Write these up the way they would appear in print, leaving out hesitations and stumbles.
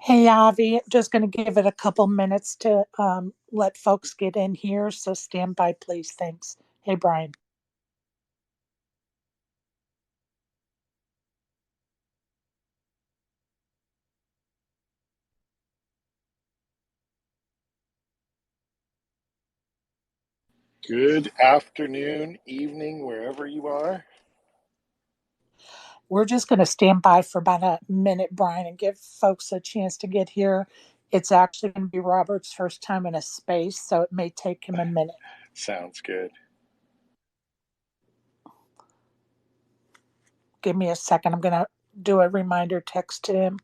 Hey, Avi, just going to give it a couple minutes to let folks get in here. So stand by, please. Thanks. Hey, Brian. Good afternoon, evening, wherever you are. We're just going to stand by for about a minute, Brian, and give folks a chance to get here. It's actually going to be Robert's first time in a space, so it may take him a minute. Sounds good. Give me a second. I'm going to do a reminder text to him.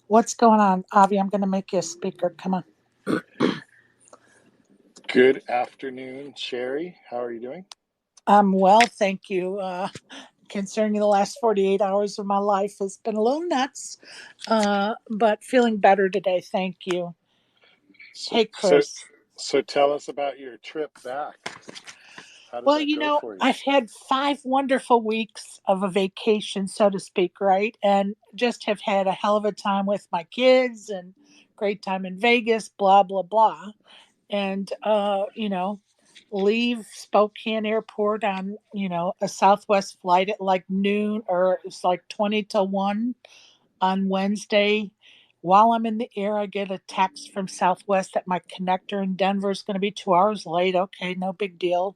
What's going on, Avi? I'm going to make you a speaker. Come on. Good afternoon, Sherry. How are you doing? I'm well, thank you. Concerning the last 48 hours of my life has been a little nuts, but feeling better today. Thank you. So, Hey, so, Chris. so tell us about your trip back. How did Well, that go for you? I've had 5 wonderful weeks of a vacation, so to speak, right? And just have had a hell of a time with my kids and great time in Vegas, blah, blah, blah. And, leave Spokane Airport on, a Southwest flight at like noon, or it's like 20 to 1 on Wednesday. While I'm in the air, I get a text from Southwest that my connector in Denver is going to be 2 hours late. Okay, no big deal.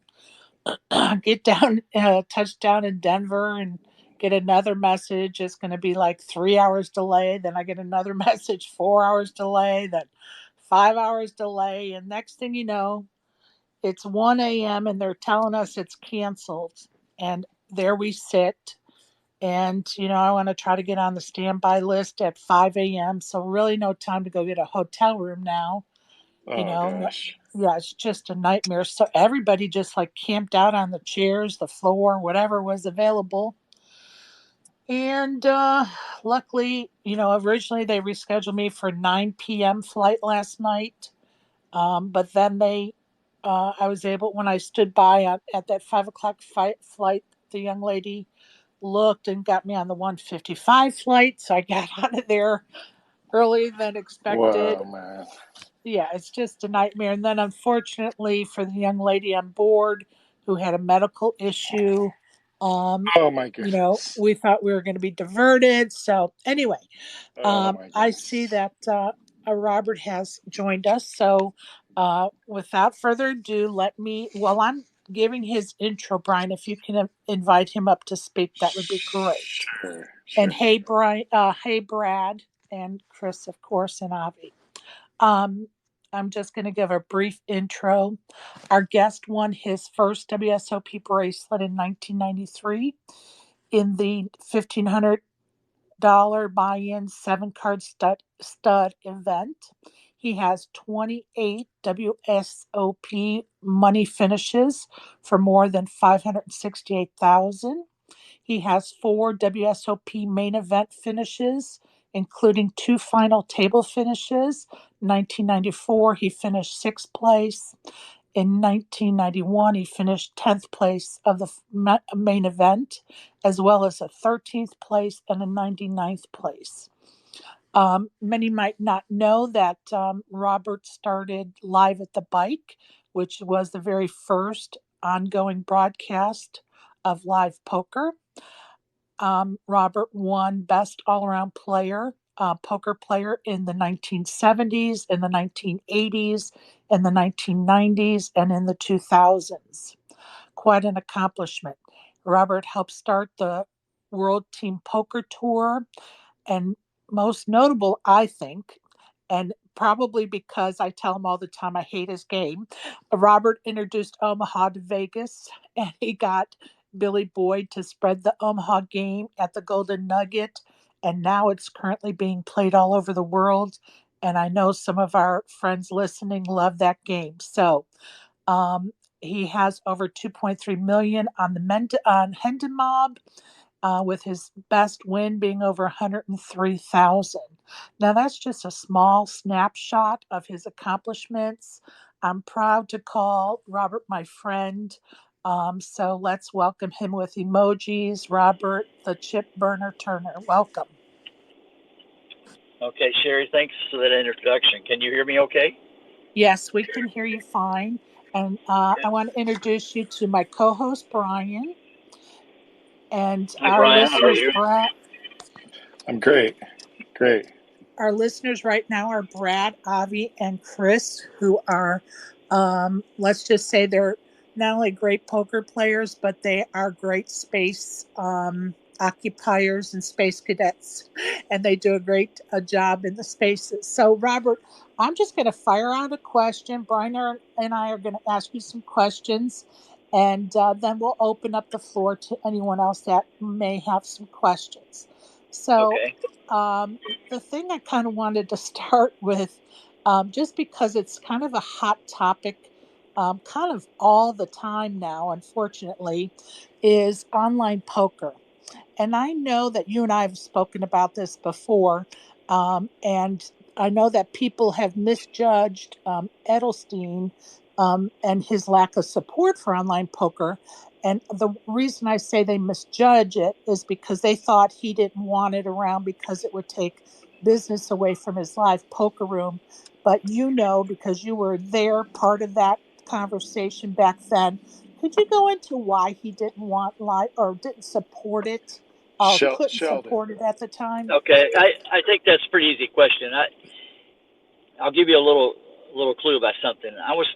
Get down, touchdown in Denver, and get another message. It's going to be like 3 hours delay. Then I get another message, 4 hours delay. Then 5 hours delay. And next thing you know, it's 1 a.m. and they're telling us it's canceled. And there we sit. And, I want to try to get on the standby list at 5 a.m. So, really, no time to go get a hotel room now. You Oh know, gosh. yeah, it's just a nightmare. So, everybody just like camped out on the chairs, the floor, whatever was available. And luckily, originally they rescheduled me for 9 p.m. flight last night. But then I was able, when I stood by at that 5 o'clock flight, the young lady looked and got me on the 1:55 flight. So I got out of there earlier than expected. Whoa, man. Yeah, it's just a nightmare. And then, unfortunately, for the young lady on board who had a medical issue, Oh my goodness. we thought we were going to be diverted. So, anyway, Oh my I see goodness. that Robert has joined us. So, without further ado, while I'm giving his intro, Brian, if you can invite him up to speak, that would be great. Sure, And sure hey, thing. Brian, hey, Brad, and Chris, of course, and Avi. Um, I'm just going to give a brief intro. Our guest won his first WSOP bracelet in 1993 in the $1,500 buy-in 7-card stud event. He has 28 WSOP money finishes for more than 568,000. He has 4 WSOP main event finishes, including 2 final table finishes. 1994, he finished sixth place. In 1991, he finished 10th place of the main event, as well as a 13th place and a 99th place. Many might not know that Robert started Live at the Bike, which was the very first ongoing broadcast of live poker. Robert won Best All Around Player, Poker Player in the 1970s, in the 1980s, in the 1990s, and in the 2000s. Quite an accomplishment. Robert helped start the World Team Poker Tour, and most notable, I think, and probably because I tell him all the time I hate his game, Robert introduced Omaha to Vegas, and he got Billy Boyd to spread the Omaha game at the Golden Nugget, and now it's currently being played all over the world. And I know some of our friends listening love that game. So he has over 2.3 million on the on Hendon Mob, with his best win being over 103,000. Now that's just a small snapshot of his accomplishments. I'm proud to call Robert my friend. So let's welcome him with emojis. Robert, the chip burner Turner. Welcome. Okay, Sherry, thanks for that introduction. Can you hear me okay? Yes, we can hear you fine. And I want to introduce you to my co host, Brian, and Hi, Brian. How are you? I'm great. Great. Our listeners right now are Brad, Avi, and Chris, who are, let's just say they're not only great poker players, but they are great space occupiers and space cadets. And they do a great job in the spaces. So, Robert, I'm just going to fire out a question. Brian and I are going to ask you some questions. And then we'll open up the floor to anyone else that may have some questions. So, Okay. the thing I kind of wanted to start with, just because it's kind of a hot topic, kind of all the time now, unfortunately, is online poker. And I know that you and I have spoken about this before, and I know that people have misjudged Edelstein and his lack of support for online poker. And the reason I say they misjudge it is because they thought he didn't want it around because it would take business away from his live poker room. But you know, because you were there, part of that conversation back then. Could you go into why he didn't want live or didn't support it or couldn't Sheldon. support it at the time? Okay. I think that's a pretty easy question. I'll give you a little clue about something. I was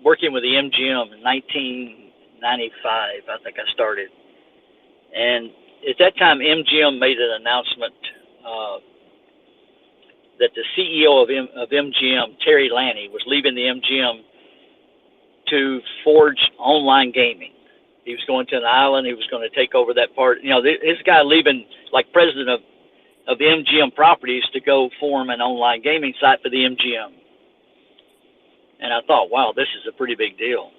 working with the MGM in 1995. I think I started, and at that time, MGM made an announcement uh, that the CEO of MGM, Terry Lanny, was leaving the MGM to forge online gaming. He was going to an island. He was going to take over that part. You know, this guy leaving like president of MGM Properties to go form an online gaming site for the MGM. And I thought, wow, this is a pretty big deal.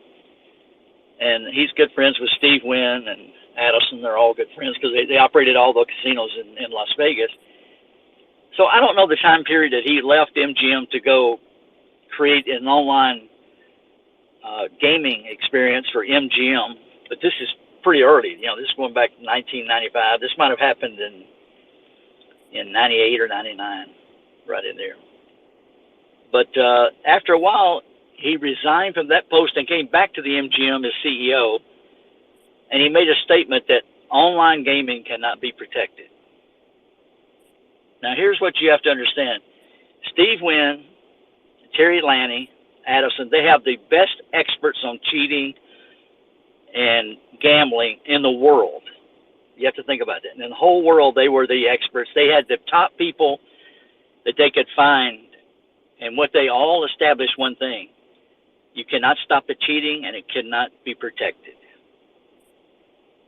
And he's good friends with Steve Wynn and Addison. They're all good friends because they operated all the casinos in Las Vegas. So I don't know the time period that he left MGM to go create an online gaming experience for MGM, but this is pretty early. You know, this is going back to 1995. This might have happened in 98 or 99, right in there. But after a while, he resigned from that post and came back to the MGM as CEO, and he made a statement that online gaming cannot be protected. Now, here's what you have to understand. Steve Wynn, Terry Lanny, Addison, they have the best experts on cheating and gambling in the world. You have to think about that. And in the whole world, they were the experts. They had the top people that they could find. And what they all established one thing. You cannot stop the cheating, and it cannot be protected.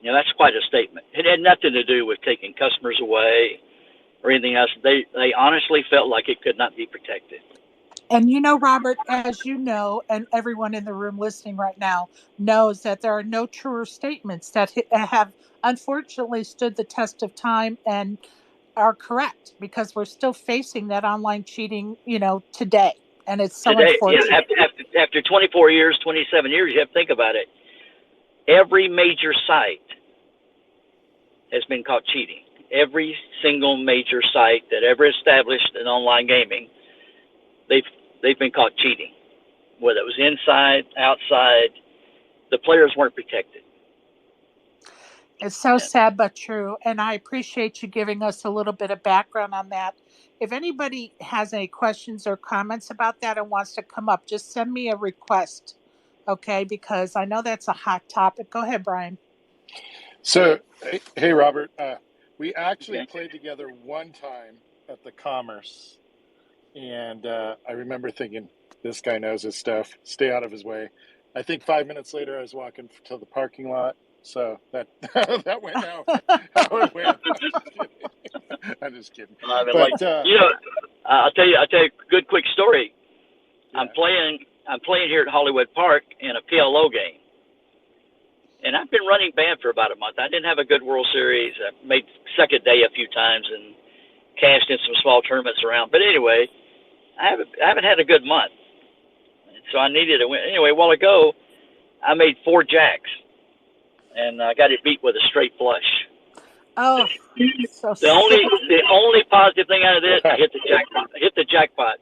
You know, that's quite a statement. It had nothing to do with taking customers away or anything else. They honestly felt like it could not be protected. And you know, Robert, as you know, and everyone in the room listening right now knows that there are no truer statements that have unfortunately stood the test of time and are correct because we're still facing that online cheating, today. And it's so Today, yeah, unfortunate. after 24 years, 27 years, you have to think about it. Every major site has been caught cheating. Every single major site that ever established an online gaming, they've been caught cheating. Whether it was inside, outside, the players weren't protected. It's so And sad but true. And I appreciate you giving us a little bit of background on that. If anybody has any questions or comments about that and wants to come up, just send me a request. Okay, because I know that's a hot topic. Go ahead, Brian. So, hey, Robert, we actually okay, played together one time at the Commerce, and I remember thinking, this guy knows his stuff. Stay out of his way. I think 5 minutes later, I was walking to the parking lot, So that that went how it went. I'm just kidding. I mean, like, But I'll tell you a good quick story. yeah. I'm playing here at Hollywood Park in a PLO game, and I've been running band for about a month. I didn't have a good World Series. I made second day a few times and cashed in some small tournaments around. But anyway, I haven't had a good month, so I needed a win. Anyway, a while ago, I made 4 jacks, and I got it beat with a straight flush. Oh, so The only positive thing out of this, I hit the jackpot. I hit the jackpot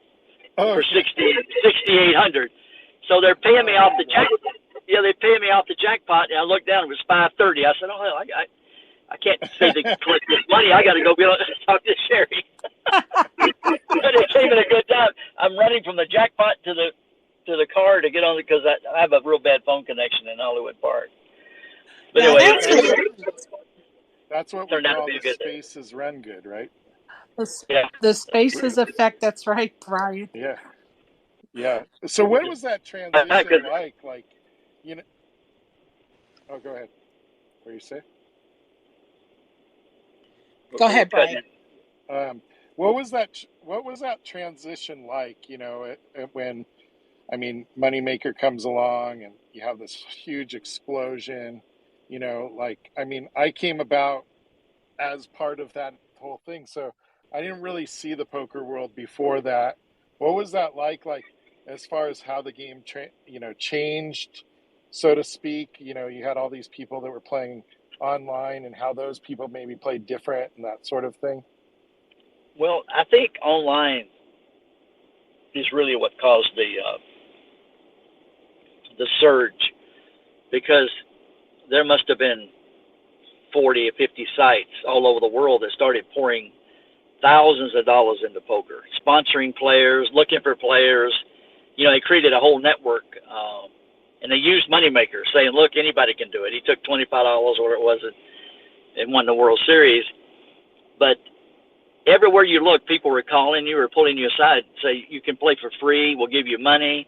for 6,800. So they're paying me off the jackpot. Yeah, they're paying me off the jackpot, and I looked down. It was 5:30. I said, "Oh hell, I can't stay to collect this money. I got to go talk to Sherry." But it came at a good time. I'm running from the jackpot to the car to get on because I have a real bad phone connection in Hollywood Park. But yeah, anyway, that's what we turned out to call be a the good day. spaces run good, right? Yeah. the spaces effect. That's right, Brian. Yeah. Yeah. So what was that transition like? Like, you know. Oh, go ahead. What do you say? Go ahead, Brian. What was that transition like? You know, when I mean, Moneymaker comes along and you have this huge explosion. You know, like I mean, I came about as part of that whole thing, so I didn't really see the poker world before that. What was that like? Like as far as how the game, changed, so to speak. You know, you had all these people that were playing online, and how those people maybe played different and that sort of thing. Well, I think online is really what caused the surge, because there must have been 40 or 50 sites all over the world that started pouring thousands of dollars into poker, sponsoring players, looking for players. You know, they created a whole network, and they used Moneymaker, saying, "Look, anybody can do it." He took $25 or it was, and won the World Series. But everywhere you look, people were calling you or pulling you aside, say, "You can play for free. We'll give you money."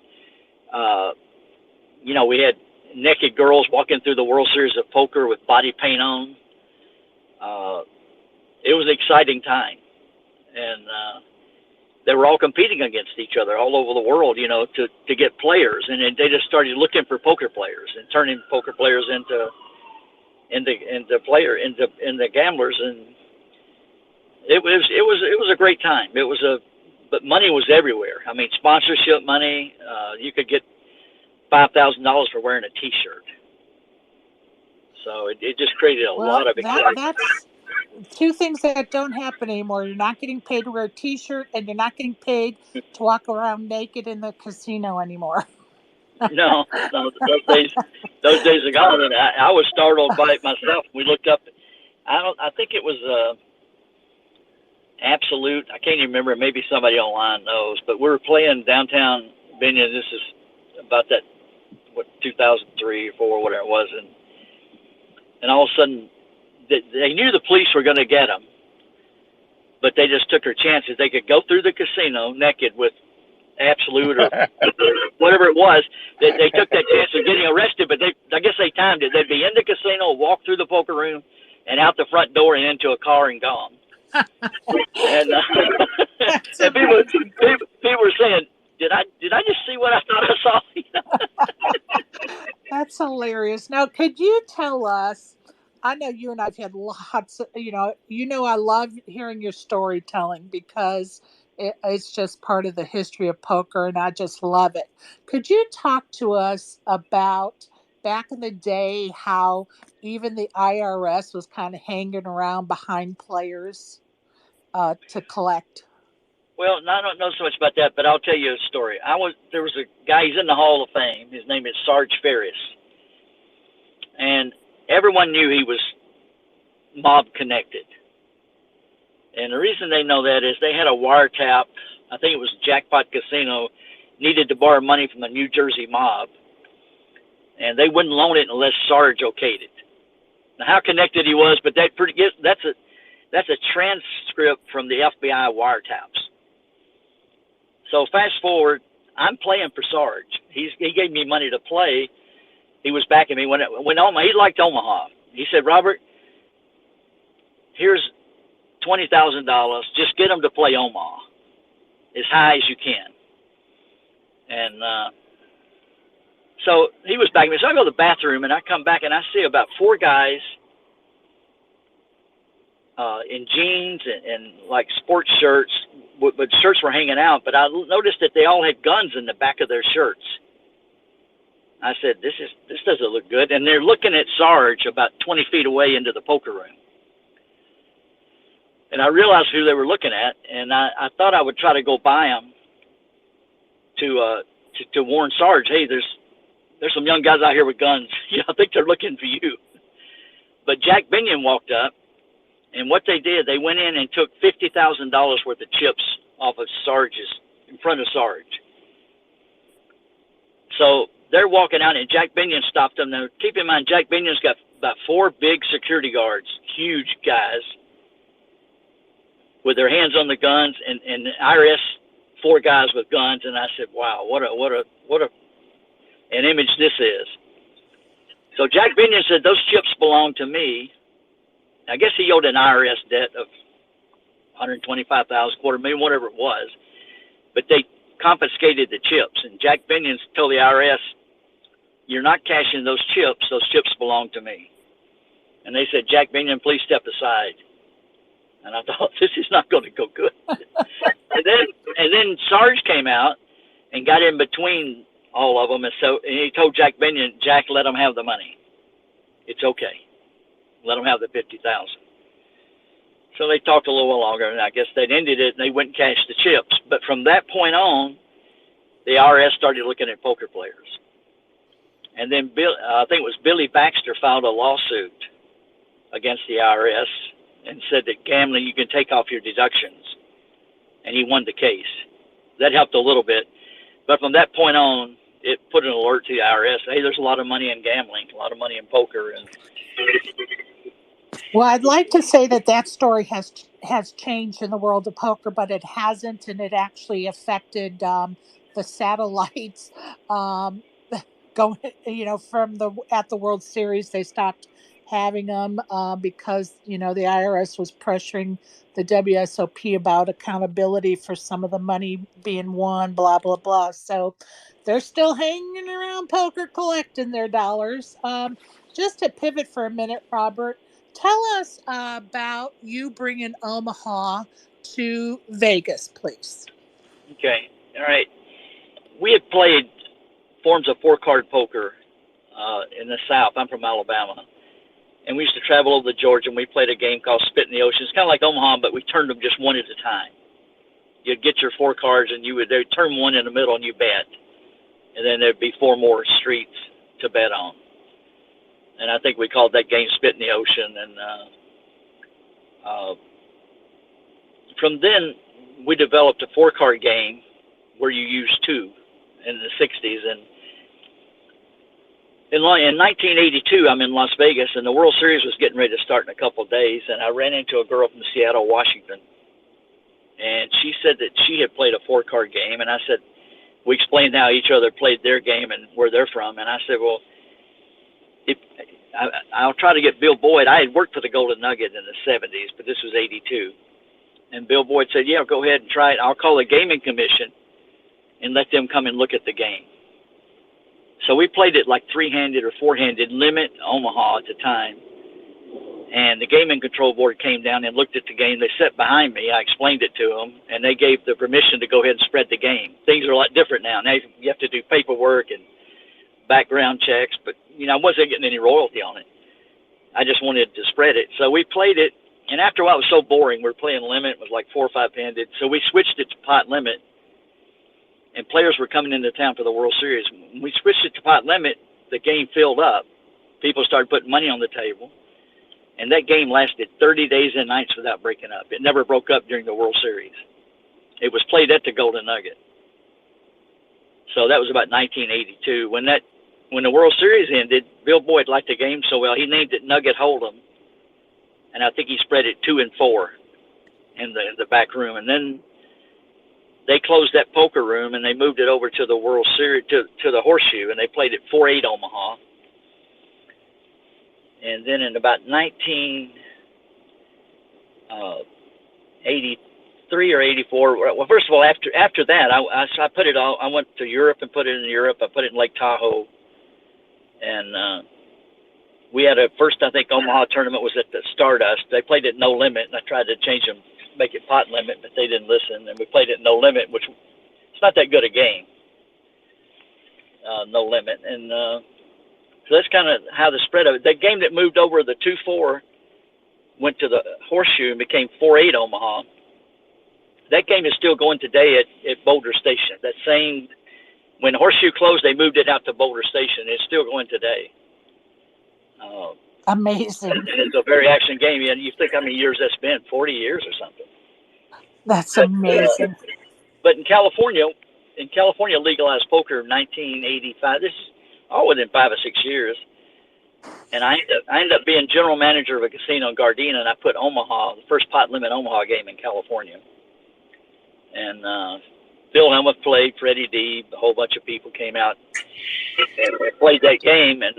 You know, we had naked girls walking through the World Series of Poker with body paint on. It was an exciting time, and they were all competing against each other all over the world, you know, to get players, and then they just started looking for poker players and turning poker players into gamblers, and it was a great time. But money was everywhere. I mean, sponsorship money. You could get $5,000 for wearing a T-shirt. So it just created a lot of excitement. That's 2 things that don't happen anymore. You're not getting paid to wear a T-shirt, and you're not getting paid to walk around naked in the casino anymore. No, those days are gone. And I was startled by it myself. We looked up. I think it was Absolute. I can't even remember. Maybe somebody online knows. But we were playing downtown Binion. This is about that 2003 or 4, whatever it was, and all of a sudden they knew the police were going to get them, but they just took their chances. They could go through the casino naked with Absolute or whatever it was. They took that chance of getting arrested, but I guess they timed it. They'd be in the casino, walk through the poker room, and out the front door and into a car and gone. And people were saying, Did I just see what I thought I saw? That's hilarious. Now, could you tell us? I know you and I've had lots of, I love hearing your storytelling because it's just part of the history of poker, and I just love it. Could you talk to us about back in the day how even the IRS was kind of hanging around behind players to collect? Well, I don't know so much about that, but I'll tell you a story. There was a guy. He's in the Hall of Fame. His name is Sarge Ferris, and everyone knew he was mob connected. And the reason they know that is they had a wiretap. I think it was Jackpot Casino needed to borrow money from the New Jersey mob, and they wouldn't loan it unless Sarge okayed it. Now, how connected he was, but that's a transcript from the FBI wiretaps. So fast forward, I'm playing for Sarge. He gave me money to play, he was backing me when Omaha. He liked Omaha. He said, Robert, here's $20,000. Just get them to play Omaha as high as you can. And so he was backing me. So I go to the bathroom, and I come back, and I see about 4 guys in jeans and like sports shirts, but shirts were hanging out. But I noticed that they all had guns in the back of their shirts. I said, this doesn't look good. And they're looking at Sarge about 20 feet away into the poker room. And I realized who they were looking at, and I thought I would try to go by them to warn Sarge, hey, there's some young guys out here with guns. I think they're looking for you. But Jack Binion walked up, and what they did, they went in and took $50,000 worth of chips off of Sarge's, in front of Sarge. So they're walking out, and Jack Binion stopped them. Now, keep in mind, Jack Binion's got about 4 big security guards, huge guys, with their hands on the guns, and IRS 4 guys with guns. And I said, wow, what an image this is. So Jack Binion said, those chips belong to me. I guess he owed an IRS debt of $125,000, $250,000, whatever it was. But they confiscated the chips. And Jack Binion told the IRS, you're not cashing those chips. Those chips belong to me. And they said, Jack Binion, please step aside. And I thought, this is not going to go good. and then Sarge came out and got in between all of them. And he told Jack Binion, Jack, let them have the money. It's okay. Let them have the $50,000. So they talked a little longer, and I guess they'd ended it, and they went and cashed the chips. But from that point on, the IRS started looking at poker players. And then I think it was Billy Baxter filed a lawsuit against the IRS and said that gambling, you can take off your deductions. And he won the case. That helped a little bit. But from that point on, it put an alert to the IRS. Hey, there's a lot of money in gambling, a lot of money in poker. And well, I'd like to say that story has changed in the world of poker, but it hasn't, and it actually affected the satellites going. From at the World Series, they stopped having them because the IRS was pressuring the WSOP about accountability for some of the money being won, blah blah blah. So they're still hanging around poker collecting their dollars. Just to pivot for a minute, Robert, tell us about you bringing Omaha to Vegas, please. Okay, all right. We had played forms of 4-card poker in the South. I'm from Alabama. And we used to travel over to Georgia, and we played a game called Spit in the Ocean. It's kind of like Omaha, but we turned them just one at a time. You'd get your 4 cards, and they'd turn one in the middle, and you bet. And then there'd be 4 more streets to bet on. And I think we called that game Spit in the Ocean. And from then, we developed a 4-card game where you use 2 in the 60s. And in 1982, I'm in Las Vegas, and the World Series was getting ready to start in a couple of days. And I ran into a girl from Seattle, Washington. And she said that she had played a 4-card game. And I said, we explained how each other played their game and where they're from. And I said, well, I'll try to get Bill Boyd. I had worked for the Golden Nugget in the 70s, but this was 82. And Bill Boyd said, yeah, go ahead and try it. I'll call the gaming commission and let them come and look at the game. So we played it like 3-handed or 4-handed, limit Omaha at the time. And the gaming control board came down and looked at the game. They sat behind me. I explained it to them, and they gave the permission to go ahead and spread the game. Things are a lot different now. Now you have to do paperwork and background checks, but I wasn't getting any royalty on it. I just wanted to spread it. So we played it, and after a while it was so boring. We were playing limit. It was like 4 or 5-handed. So we switched it to pot limit, and players were coming into town for the World Series. When we switched it to pot limit, the game filled up. People started putting money on the table, and that game lasted 30 days and nights without breaking up. It never broke up during the World Series. It was played at the Golden Nugget. So that was about 1982. When the World Series ended, Bill Boyd liked the game so well, he named it Nugget Hold'em, and I think he spread it 2 and 4 in the back room. And then they closed that poker room and they moved it over to the World Series, to the Horseshoe, and they played it 4-8 Omaha. And then in about 1983 or 84. Well, first of all, after that, I put it all. I went to Europe and put it in Europe. I put it in Lake Tahoe, and we had a first. I think Omaha tournament was at the Stardust. They played it no limit, and I tried to change them, make it pot limit, but they didn't listen. And we played it no limit, which it's not that good a game. No limit, and so that's kind of how the spread of it. That game that moved over the 2-4 went to the Horseshoe and became 4-8 Omaha. That game is still going today at Boulder Station. That same, when Horseshoe closed, they moved it out to Boulder Station. It's still going today. Amazing. It's a very action game. And you think how many years that's been? 40 years or something. That's amazing. But in California legalized poker in 1985. This is all within 5 or 6 years. And I ended up being general manager of a casino in Gardena, and I put Omaha, the first pot limit Omaha game in California. And Bill Helmuth played, Freddie D, a whole bunch of people came out and played that game. And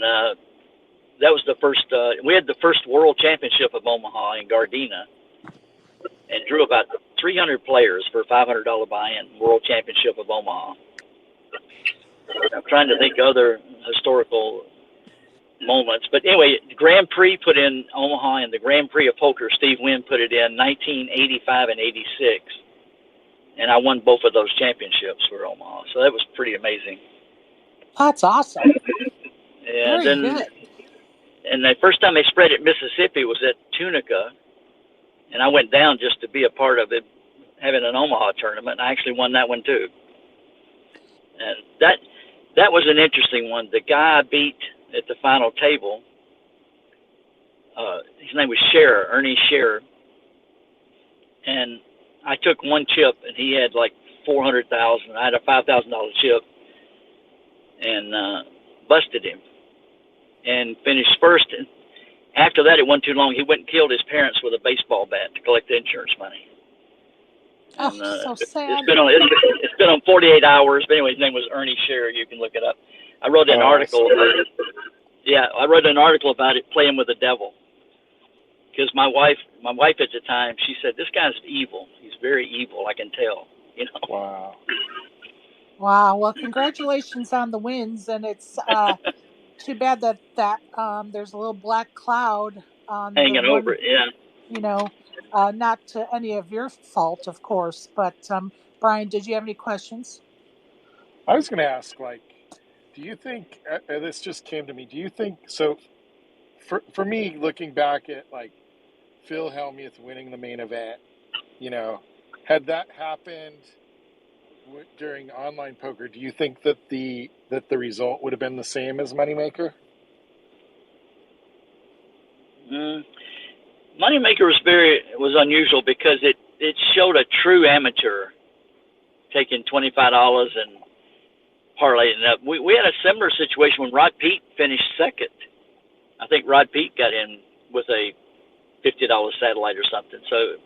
that was the first, we had the first world championship of Omaha in Gardena and drew about 300 players for a $500 buy-in, world championship of Omaha. I'm trying to think of other historical moments. But anyway, Grand Prix put in Omaha, and the Grand Prix of Poker, Steve Wynn put it in 1985 and 86. And I won both of those championships for Omaha. So that was pretty amazing. That's awesome. And Very then, good. and the first time they spread it in Mississippi was at Tunica. And I went down just to be a part of it, having an Omaha tournament. And I actually won that one too. And that was an interesting one. The guy I beat at the final table, his name was Scherer, Ernie Scherer. And I took one chip, and he had like 400,000. I had a $5,000 chip, and busted him, and finished first. And after that, it wasn't too long. He went and killed his parents with a baseball bat to collect the insurance money. And, so sad. It's been on 48 Hours. But anyway, his name was Ernie Scherer. You can look it up. I wrote an article about it. Yeah, I wrote an article about it, playing with the devil. Because my wife at the time, she said, "This guy's evil. He's very evil. I can tell." You know. Wow. Wow. Well, congratulations on the wins, and it's too bad that there's a little black cloud on Hanging over it. Yeah. You know, not to any of your fault, of course. But Brian, did you have any questions? I was going to ask, do you think this just came to me? Do you think so? For me, looking back at Phil Hellmuth winning the main event, had that happened during online poker, do you think that the result would have been the same as Moneymaker? Moneymaker was unusual because it showed a true amateur taking $25 and parlaying it up. We had a similar situation when Rod Pete finished second. I think Rod Pete got in with a $50 satellite or something. So,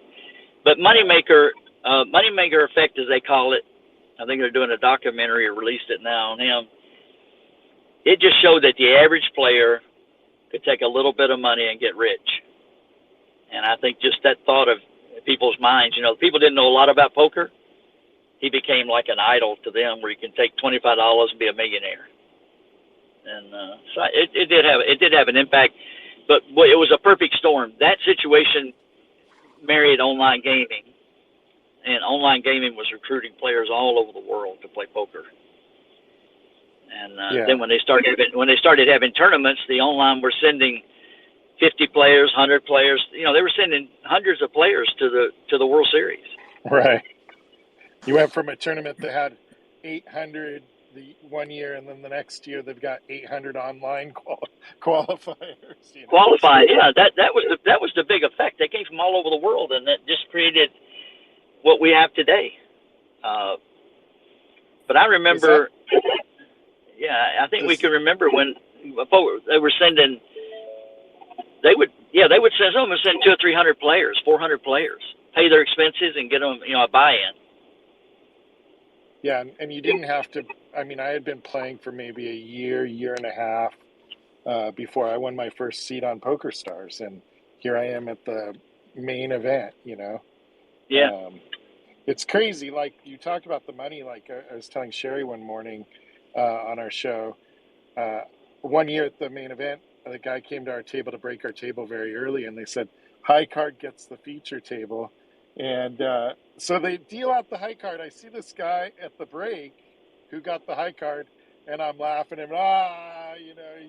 but Moneymaker effect, as they call it, I think they're doing a documentary or released it now on him. It just showed that the average player could take a little bit of money and get rich. And I think just that thought of people's minds, people didn't know a lot about poker. He became like an idol to them, where you can take $25 and be a millionaire. And so it did have an impact, but it was a perfect storm. That situation married online gaming, and online gaming was recruiting players all over the world to play poker. And then when they started having tournaments, the online were sending 50 players, 100 players. They were sending hundreds of players to the World Series. Right. You went from a tournament that had 800 the one year, and then the next year they've got 800 online qualifiers. Qualified, yeah. That was the big effect. They came from all over the world, and that just created what we have today. But I remember, I think we can remember when they were sending. They would send some of them send 200 or 300 players, 400 players, pay their expenses and get them, a buy-in. Yeah, and you didn't have to. I mean, I had been playing for maybe a year and a half before I won my first seat on Poker Stars, and here I am at the main event. Yeah. It's crazy. Like you talked about the money. Like I was telling Sherry one morning on our show. One year at the main event, the guy came to our table to break our table very early, and they said, "High card gets the feature table," and so they deal out the high card. I see this guy at the break who got the high card, and I'm laughing at him.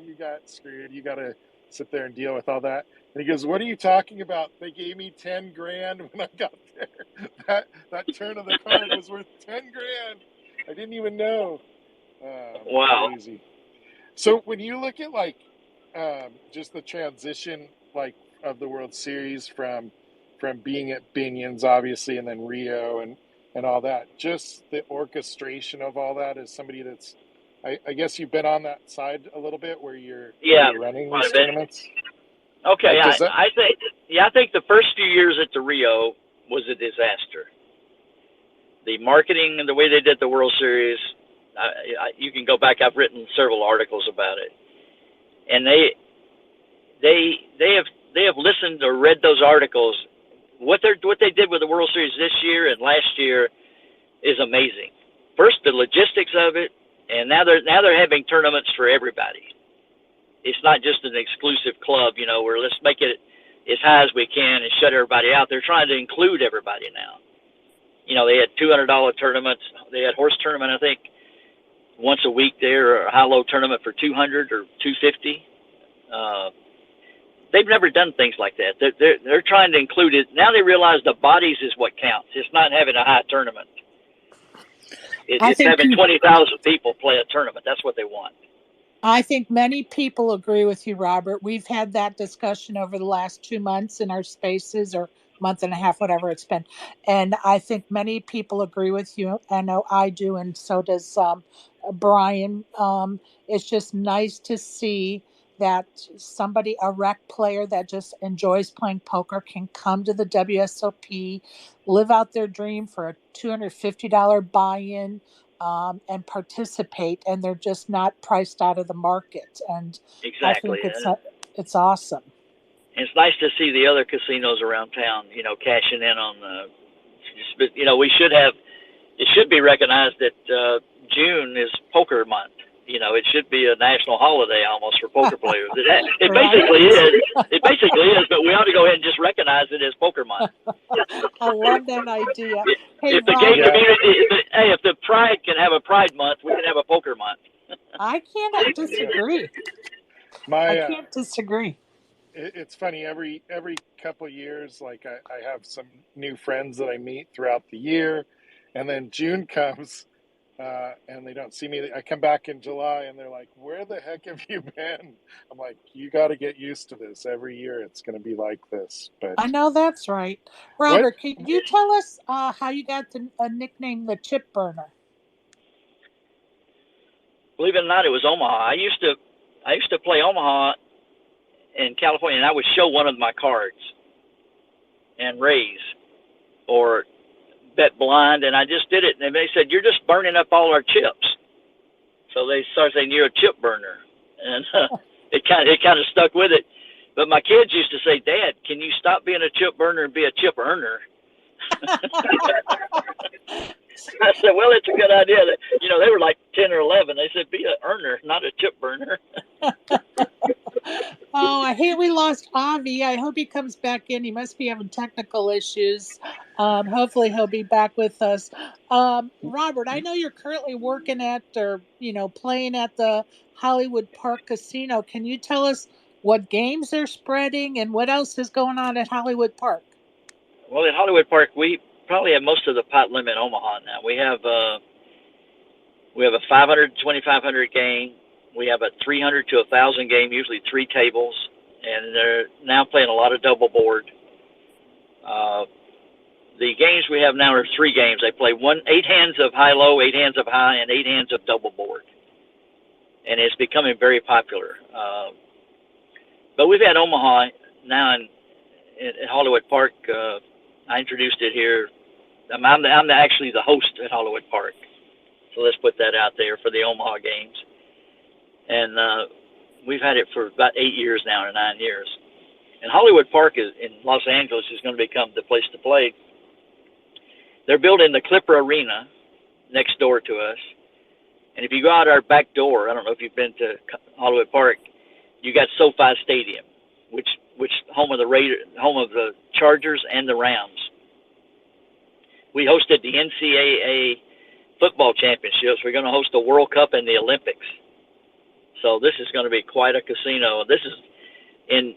You got screwed. You got to sit there and deal with all that. And he goes, "What are you talking about? They gave me 10 grand when I got there. That turn of the card was worth 10 grand. I didn't even know." Wow. Crazy. So when you look at just the transition of the World Series from being at Binion's obviously and then Rio and all that, just the orchestration of all that as somebody that's I guess you've been on that side a little bit where you're running these tournaments. Okay, I think the first few years at the Rio was a disaster. The marketing and the way they did the World Series, you can go back. I've written several articles about it, and they have listened or read those articles. What they did with the World Series this year and last year is amazing. First, the logistics of it, and now they're having tournaments for everybody. It's not just an exclusive club, where let's make it as high as we can and shut everybody out. They're trying to include everybody now. They had $200 tournaments. They had horse tournament, I think, once a week there, or a high-low tournament for $200 or $250. They've never done things like that. They're trying to include it. Now they realize the bodies is what counts. It's not having a high tournament. It's having 20,000 people play a tournament. That's what they want. I think many people agree with you, Robert. We've had that discussion over the last 2 months in our spaces, or month and a half, whatever it's been. And I think many people agree with you. I know I do, and so does Brian. It's just nice to see that a rec player that just enjoys playing poker can come to the WSOP, live out their dream for a $250 buy-in, and participate, and they're just not priced out of the market. And exactly. I think it's awesome. It's nice to see the other casinos around town, cashing in on it should be recognized that June is poker month. It should be a national holiday almost for poker players. It basically is. It basically is, but we ought to go ahead and just recognize it as poker month. I love that idea. If the gay community, if the Pride can have a Pride month, we can have a poker month. I cannot disagree. I can't disagree. It's funny, every couple of years, I have some new friends that I meet throughout the year, and then June comes, and they don't see me. I come back in July, and they're like, "Where the heck have you been?" I'm like, "You got to get used to this. Every year it's going to be like this." But I know that's right. Robert, can you tell us how you got the nickname the Chip Burner? Believe it or not, it was Omaha. I used to play Omaha in California, and I would show one of my cards and raise or bet blind, and I just did it, and they said, "You're just burning up all our chips." So they started saying, "You're a chip burner," and it kind of stuck with it. But my kids used to say, "Dad, can you stop being a chip burner and be a chip earner?" I said, "Well, it's a good idea." They were like 10 or 11. They said, "Be an earner, not a chip burner." Oh, I hate we lost Avi. I hope he comes back in. He must be having technical issues. Hopefully he'll be back with us. Robert, I know you're currently working at or playing at the Hollywood Park Casino. Can you tell us what games they're spreading and what else is going on at Hollywood Park? Well, at Hollywood Park, we probably have most of the pot limit in Omaha now. We have a 500 to 2,500 game. We have a 300 to 1,000 game, usually 3 tables, and they're now playing a lot of double board. The games we have now are 3 games. They play 8 hands of high-low, 8 hands of high, and 8 hands of double board, and it's becoming very popular. But we've had Omaha now at Hollywood Park. I introduced it here. I'm actually the host at Hollywood Park, so let's put that out there for the Omaha games. And We've had it for about 8 years now, or 9 years. And Hollywood Park in Los Angeles is going to become the place to play. They're building the Clipper Arena next door to us. And if you go out our back door, I don't know if you've been to Hollywood Park, you got SoFi Stadium, which home of the Chargers and the Rams. We hosted the NCAA football championships. We're going to host the World Cup and the Olympics. So this is going to be quite a casino. This is in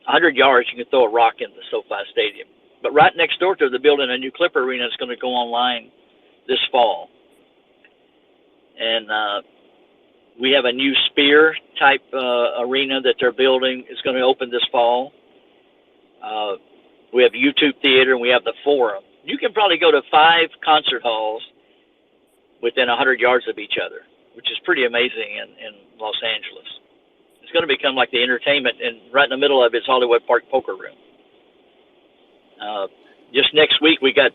100 yards. You can throw a rock in the SoFi Stadium. But right next door to the building, a new Clipper Arena is going to go online this fall. And we have a new Sphere type arena that they're building. It's going to open this fall. We have YouTube Theater, and we have the Forum. You can probably go to 5 concert halls within 100 yards of each other, which is pretty amazing in Los Angeles. It's going to become like the entertainment, and right in the middle of it is Hollywood Park Poker Room. Just next week, we got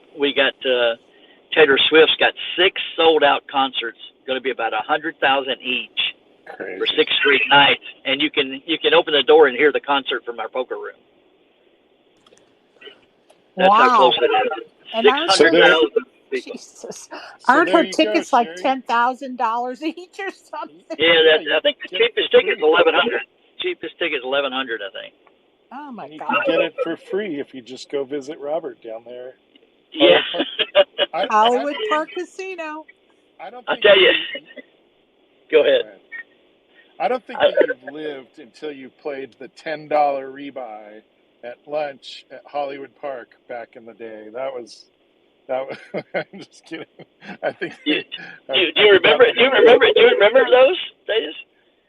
Taylor Swift's got 6 sold out concerts. Going to be about 100,000 each. Crazy. For 6 straight nights, and you can open the door and hear the concert from our poker room. That's how close it is. And 600,000 people. Jesus, So aren't there her you tickets go, like Sherry. $10,000 each or something? Yeah, I think the cheapest ticket is $1,100. Cheapest ticket is $1,100, I think. Oh my And you God! can get it for free if you just go visit Robert down there. Yeah. Hollywood Park Casino. I don't I'll think tell you. Go ahead. I don't think that you've lived until you played the $10 rebuy at lunch at Hollywood Park back in the day. That was. I'm just kidding. I think. Do you remember? Do you remember those days?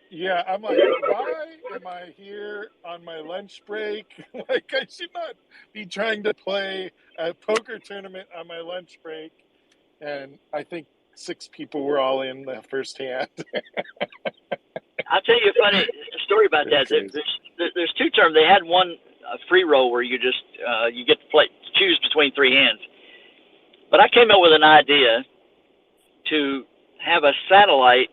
Yeah, I'm like, why am I here on my lunch break? Like, I should not be trying to play a poker tournament on my lunch break. And I think 6 people were all in the first hand. I'll tell you a funny story about that. There's 2 terms. They had one free roll where you just you get to choose between 3 hands. But I came up with an idea to have a satellite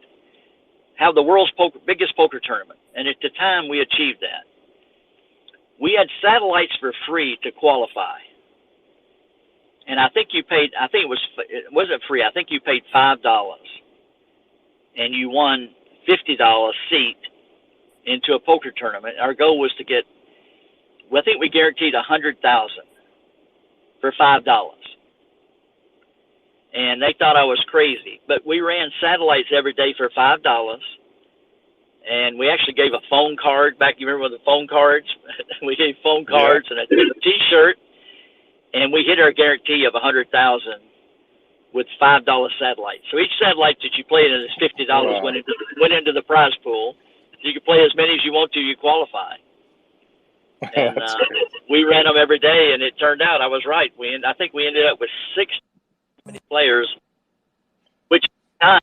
have the world's biggest poker tournament, and at the time we achieved that. We had satellites for free to qualify, and I think it wasn't free. I think you paid $5, and you won $50 seat into a poker tournament. Our goal was to get, I think we guaranteed $100,000 for $5. And they thought I was crazy, but we ran satellites every day for $5, and we actually gave a phone card back. You remember the phone cards? We gave phone cards and a T-shirt, and we hit our guarantee of $100,000 with $5 satellites. So each satellite that you played in is $50 went into the prize pool. You can play as many as you want to. You qualify. And we ran them every day, and it turned out I was right. I think we ended up with 6 players, which time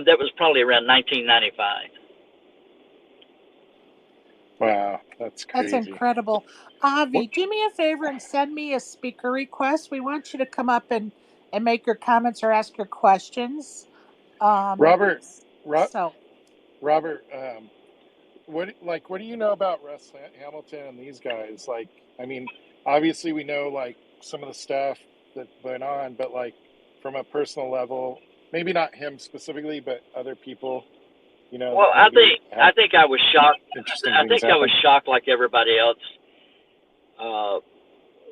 that was probably around 1995. Wow, that's crazy. That's incredible. Avi, do me a favor and send me a speaker request. We want you to come up and make your comments or ask your questions. Robert, what do you know about Russ Hamilton and these guys? Like, I mean, obviously we know like some of the stuff that went on, but like from a personal level, maybe not him specifically, but other people, you know. Well, I think I was shocked. I think I was shocked like everybody else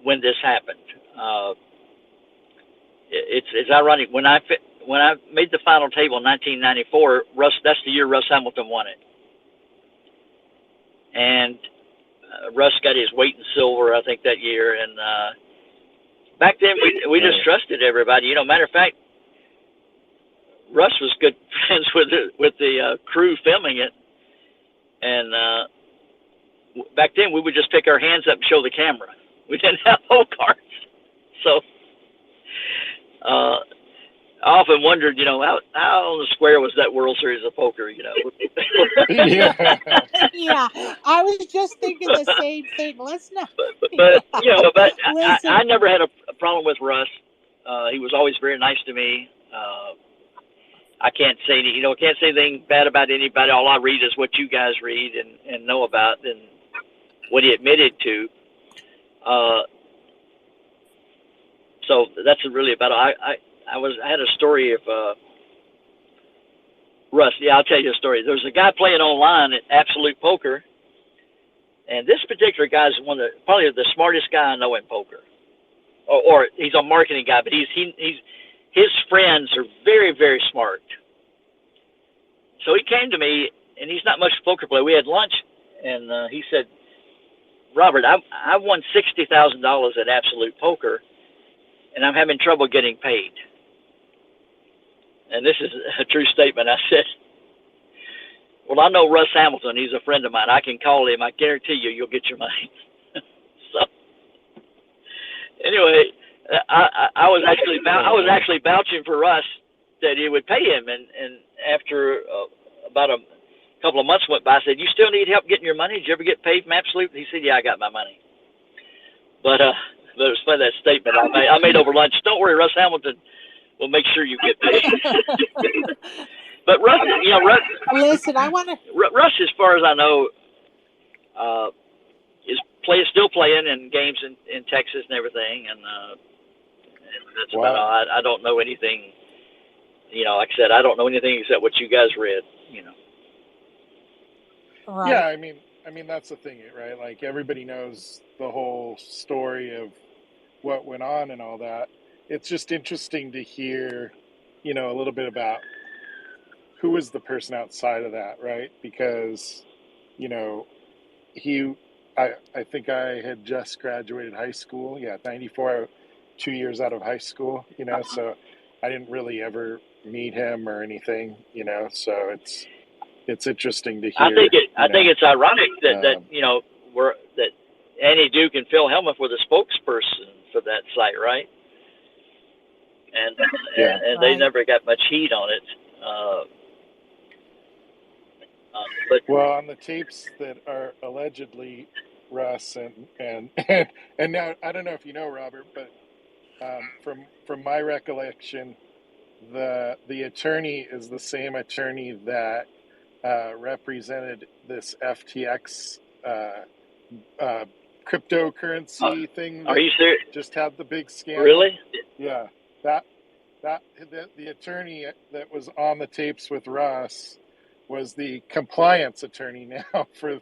when this happened. It's ironic when I made the final table in 1994. That's the year Russ Hamilton won it. And Russ got his weight in silver, I think, that year. And back then, we just trusted everybody. You know, matter of fact, Russ was good friends with the crew filming it. And back then, we would just pick our hands up and show the camera. We didn't have hole cards. So I often wondered, you know, how on the square was that World Series of Poker, you know? Yeah. Yeah, I was just thinking the same thing. Let's not. But you know, Listen. I never had a problem with Russ. He was always very nice to me. I can't say can't say anything bad about anybody. All I read is what you guys read and know about, and what he admitted to. So that's really about it. I had a story of Russ. Yeah, I'll tell you a story. There's a guy playing online at Absolute Poker, and this particular guy's probably the smartest guy I know in poker. Or he's a marketing guy, but his friends are very, very smart. So he came to me, and he's not much of a poker player. We had lunch, and he said, "Robert, I won $60,000 at Absolute Poker, and I'm having trouble getting paid." And this is a true statement. I said, "Well, I know Russ Hamilton. He's a friend of mine. I can call him. I guarantee you'll get your money." So anyway, I was actually vouching for Russ that he would pay him, and after about a couple of months went by, I said, "You still need help getting your money? Did you ever get paid from Absolute?" He said, "Yeah, I got my money." But it was funny, that statement I made over lunch. "Don't worry, Russ Hamilton will make sure you get paid." But Russ, Listen, I want to. Russ, as far as I know, is still playing in games in Texas and everything, and that's Wow. about all. I don't know anything. Like I said, I don't know anything except what you guys read. Right. Yeah, I mean that's the thing, right? Like everybody knows the whole story of what went on and all that. It's just interesting to hear, a little bit about who was the person outside of that, right? Because, I think I had just graduated high school. Yeah, 94, 2 years out of high school, so I didn't really ever meet him or anything, so it's interesting to hear. I think it's ironic that that Annie Duke and Phil Hellmuth were the spokesperson for that site, right? And they Right. never got much heat on it. But well, on the tapes that are allegedly Russ and now I don't know if you know, Robert, but from my recollection, the attorney is the same attorney that represented this FTX cryptocurrency thing. Are you serious? Just had the big scandal. Really? Yeah, the attorney that was on the tapes with Russ was the compliance attorney now for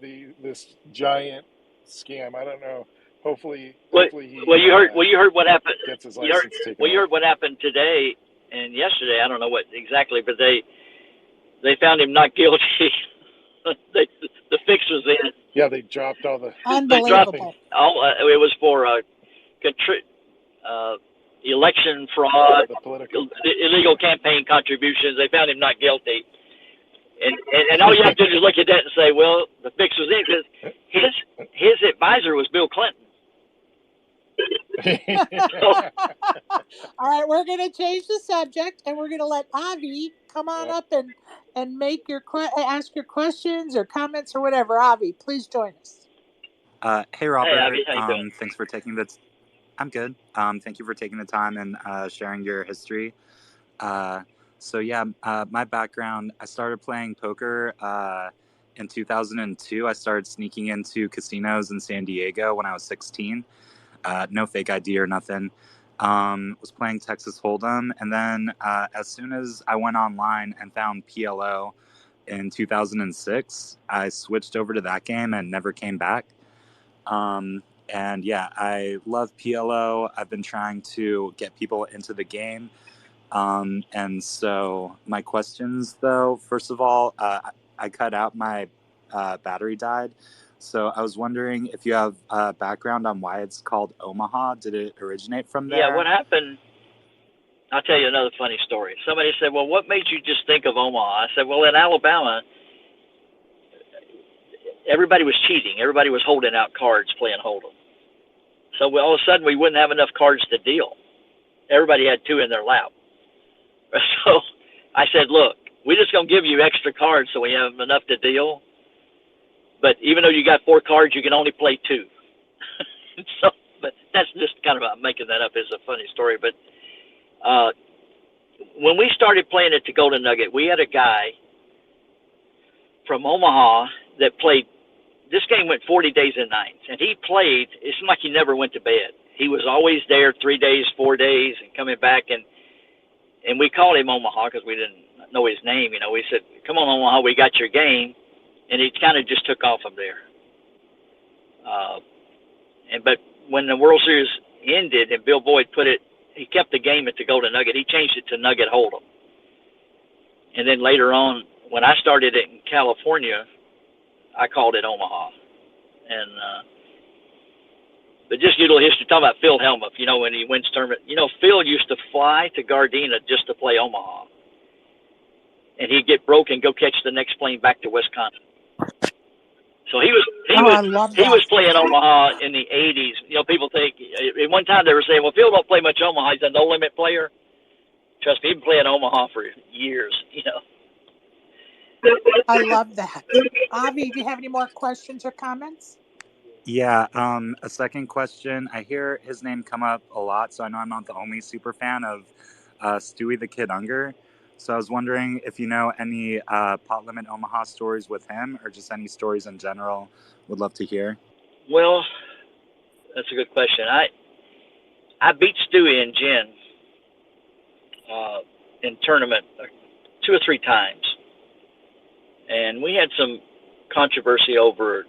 this giant scam. I don't know. Hopefully he you heard what happened. Gets his license taken. You heard what happened today and yesterday. I don't know what exactly, but they found him not guilty. The fix was in. Yeah, they dropped all the. Unbelievable. It was for election fraud, illegal campaign contributions. They found him not guilty, and all you have to do is look at that and say, well, the fix was in, because his advisor was Bill Clinton. All right, we're going to change the subject, and we're going to let Avi come on up and make ask your questions or comments or whatever. Avi, please join us. Hey, Robert. Hey, Avi, how you doing? Thanks for taking the. I'm good. Thank you for taking the time and sharing your history. So yeah, my background. I started playing poker in 2002. I started sneaking into casinos in San Diego when I was 16. No fake ID or nothing. Was playing Texas Hold'em, and then as soon as I went online and found PLO in 2006, I switched over to that game and never came back. And yeah, I love PLO. I've been trying to get people into the game. And so my questions, though, first of all, I cut out my battery died. So I was wondering if you have a background on why it's called Omaha. Did it originate from there? Yeah, what happened? I'll tell you another funny story. Somebody said, well, what made you just think of Omaha? I said, well, in Alabama, everybody was cheating. Everybody was holding out cards playing Hold'em. So all of a sudden, we wouldn't have enough cards to deal. Everybody had two in their lap. So I said, look, we're just going to give you extra cards so we have enough to deal. But even though you got 4 cards, you can only play 2. So, but that's just kind of making that up as a funny story. But When we started playing at the Golden Nugget, we had a guy from Omaha that played. This game went 40 days and nights, and he played. It seemed like he never went to bed. He was always there 3 days, 4 days, and coming back. And we called him Omaha because we didn't know his name. You know, we said, "Come on, Omaha, we got your game," and he kind of just took off from there. But when the World Series ended and Bill Boyd he kept the game at the Golden Nugget. He changed it to Nugget Hold'em. And then later on, when I started it in California, I called it Omaha. And but just a little history, talking about Phil Hellmuth, you know, when he wins tournament. You know, Phil used to fly to Gardena just to play Omaha. And he'd get broke and go catch the next plane back to Wisconsin. So he was playing Omaha in the 80s. You know, people think at one time they were saying, "Well, Phil don't play much Omaha. He's a no limit player." Trust me, he's been playing Omaha for years. You know. I love that. Avi, do you have any more questions or comments? Yeah. A second question. I hear his name come up a lot, so I know I'm not the only super fan of Stewie the Kid Unger. So I was wondering if you know any pot limit Omaha stories with him, or just any stories in general. Would love to hear. Well, that's a good question. I beat Stewie and Jen in tournament 2 or 3 times, and we had some controversy over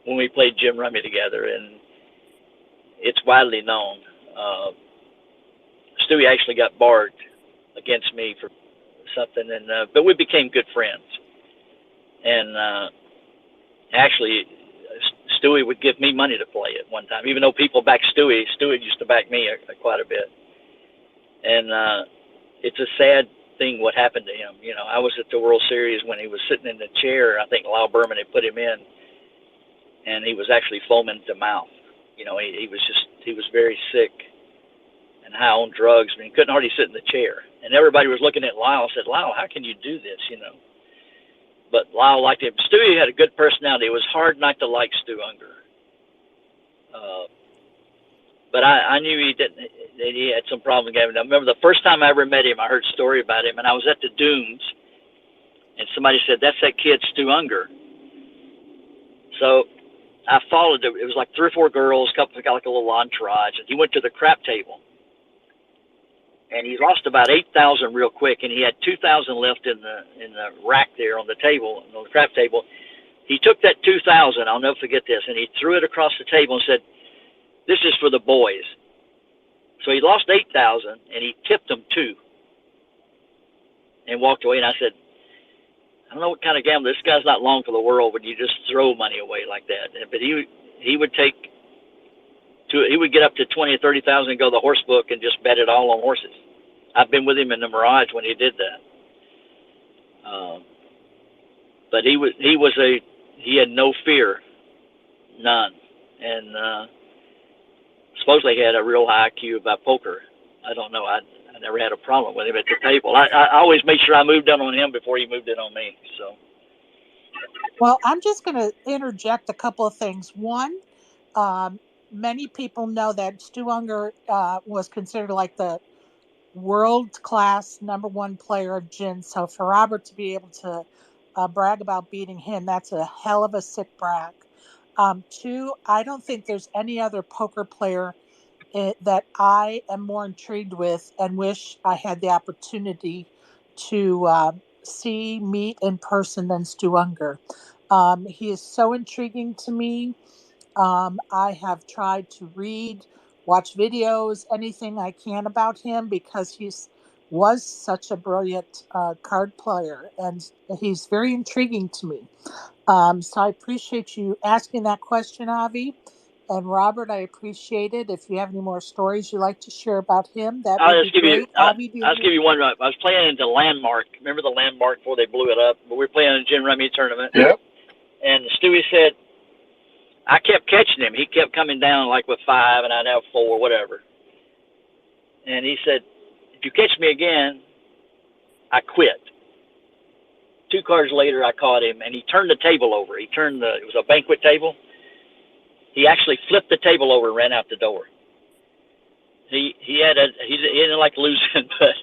when we played Jim Rummy together, and it's widely known. Stewie actually got barred against me for something, and but we became good friends. And actually, Stewie would give me money to play at one time, even though people backed Stewie. Stewie used to back me quite a bit. And it's a sad thing what happened to him. You know, I was at the World Series when he was sitting in the chair. I think Lyle Berman had put him in, and he was actually foaming at the mouth. You know, he was very sick and high on drugs. I mean, he couldn't hardly sit in the chair. And everybody was looking at Lyle and said, "Lyle, how can you do this?" You know. But Lyle liked him. Stewie had a good personality. It was hard not to like Stu Unger. But I knew he didn't. That he had some problem with him. I remember the first time I ever met him, I heard a story about him, and I was at the dunes, and somebody said, "That's that kid, Stu Unger." So I followed it. It was like 3 or 4 girls, couple got like a little entourage, and he went to the crap table. And he lost about 8,000 real quick, and he had 2,000 left in the rack there on the table, on the crap table. He took that 2,000, I'll never forget this, and he threw it across the table and said, "This is for the boys." So he lost 8,000, and he tipped them 2 and walked away. And I said, "I don't know what kind of gambler. This guy's not long for the world when you just throw money away like that." But he would take he would get up to 20 or 30,000 and go to the horse book and just bet it all on horses. I've been with him in the Mirage when he did that. But he had no fear, none, and supposedly he had a real high IQ about poker. I don't know. I never had a problem with him at the table. I always made sure I moved in on him before he moved in on me. So. Well, I'm just going to interject a couple of things. One, many people know that Stu Unger was considered like the world-class #1 player of gin. So for Robert to be able to brag about beating him, that's a hell of a sick brag. 2, I don't think there's any other poker player that I am more intrigued with and wish I had the opportunity to meet in person than Stu Unger. He is so intriguing to me. I have tried to read, watch videos, anything I can about him because was such a brilliant card player, and he's very intriguing to me. So I appreciate you asking that question, Avi. And Robert, I appreciate it. If you have any more stories you'd like to share about him, that would be great. Avi, I'll just give you one. I was playing in the Landmark. Remember the Landmark before they blew it up? But we were playing in a Jim Rummy tournament. Yep. And Stewie said, I kept catching him. He kept coming down like with 5, and I'd have 4, whatever. And he said, "If you catch me again, I quit." 2 cards later, I caught him, and he turned the table over. It was a banquet table. He actually flipped the table over and ran out the door. he didn't like losing, but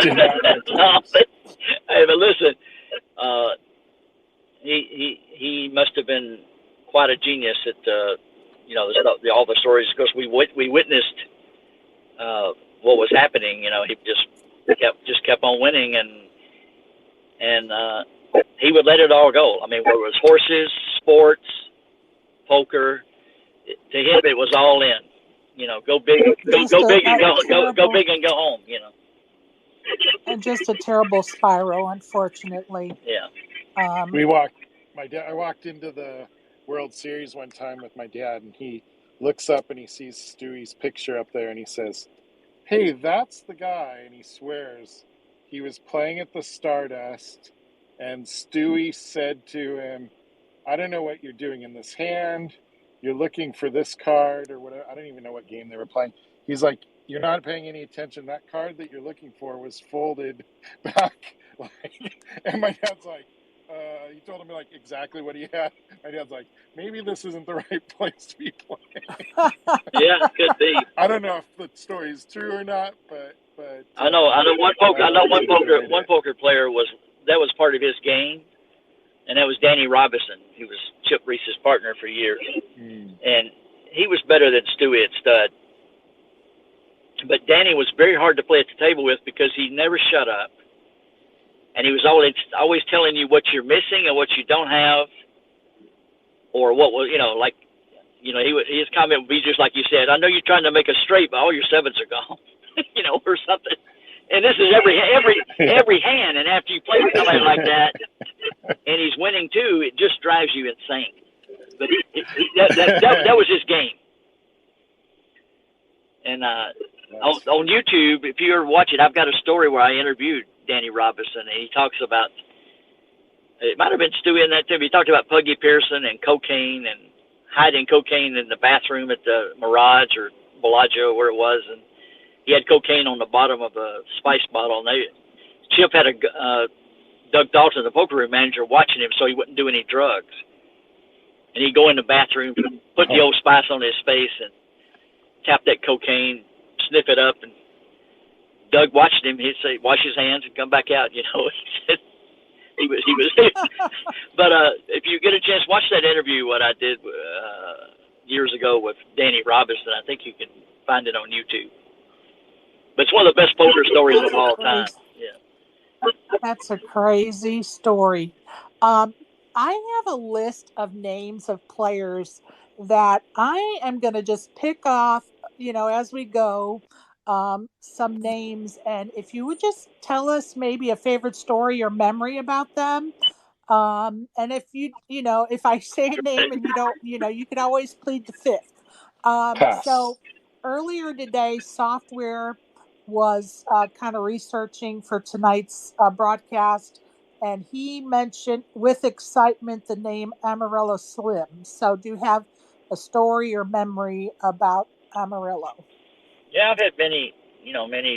Did not like to no, lose. hey, but listen, uh, he must have been quite a genius at all the stories, because we witnessed what was happening. He just kept on winning, and he would let it all go. I mean, whether it was horses, sports, poker, to him it was all in. Go big, go big and go big and go home. And just a terrible spiral, unfortunately. Yeah. Um, I walked into the World Series one time with my dad, and he looks up and he sees Stewie's picture up there, and he says, "Hey, that's the guy." And he swears he was playing at the Stardust, and Stewie said to him, "I don't know what you're doing in this hand. You're looking for this card or whatever." I don't even know what game they were playing. He's like, "You're not paying any attention. That card that you're looking for was folded back." And my dad's like, he told him like exactly what he had. My dad's like, "Maybe this isn't the right place to be playing." Yeah, could be. I don't know if the story is true or not, but I know one poker player that was part of his game, and that was Danny Robinson. He was Chip Reese's partner for years, and he was better than Stewie at stud. But Danny was very hard to play at the table with because he never shut up, and he was always telling you what you're missing and what you don't have, or what was his comment would be just like you said. "I know you're trying to make a straight, but all your sevens are gone," or something. And this is every hand, and after you play somebody like that, and he's winning too, it just drives you insane. But that was his game. And on YouTube, if you ever watch it, I've got a story where I interviewed Danny Robinson, and he talks about, it might have been Stewie in that too. He talked about Puggy Pearson and cocaine and hiding cocaine in the bathroom at the Mirage or Bellagio, where it was, and he had cocaine on the bottom of a spice bottle. And Chip had Doug Dalton, the poker room manager, watching him so he wouldn't do any drugs. And he'd go in the bathroom, put the old spice on his face, and tap that cocaine, sniff it up, and Doug watched him. He'd say, "Wash his hands and come back out." He said he was. But if you get a chance, watch that interview what I did years ago with Danny Robinson. I think you can find it on YouTube. But it's one of the best poker stories of all time. Yeah. That's a crazy story. I have a list of names of players that I am going to just pick off, as we go, some names. And if you would just tell us maybe a favorite story or memory about them. And if if I say a name and you don't, you can always plead the fifth. Pass. So earlier today, Software was kind of researching for tonight's broadcast, and he mentioned with excitement the name Amarillo Slim. So, do you have a story or memory about Amarillo? Yeah, I've had many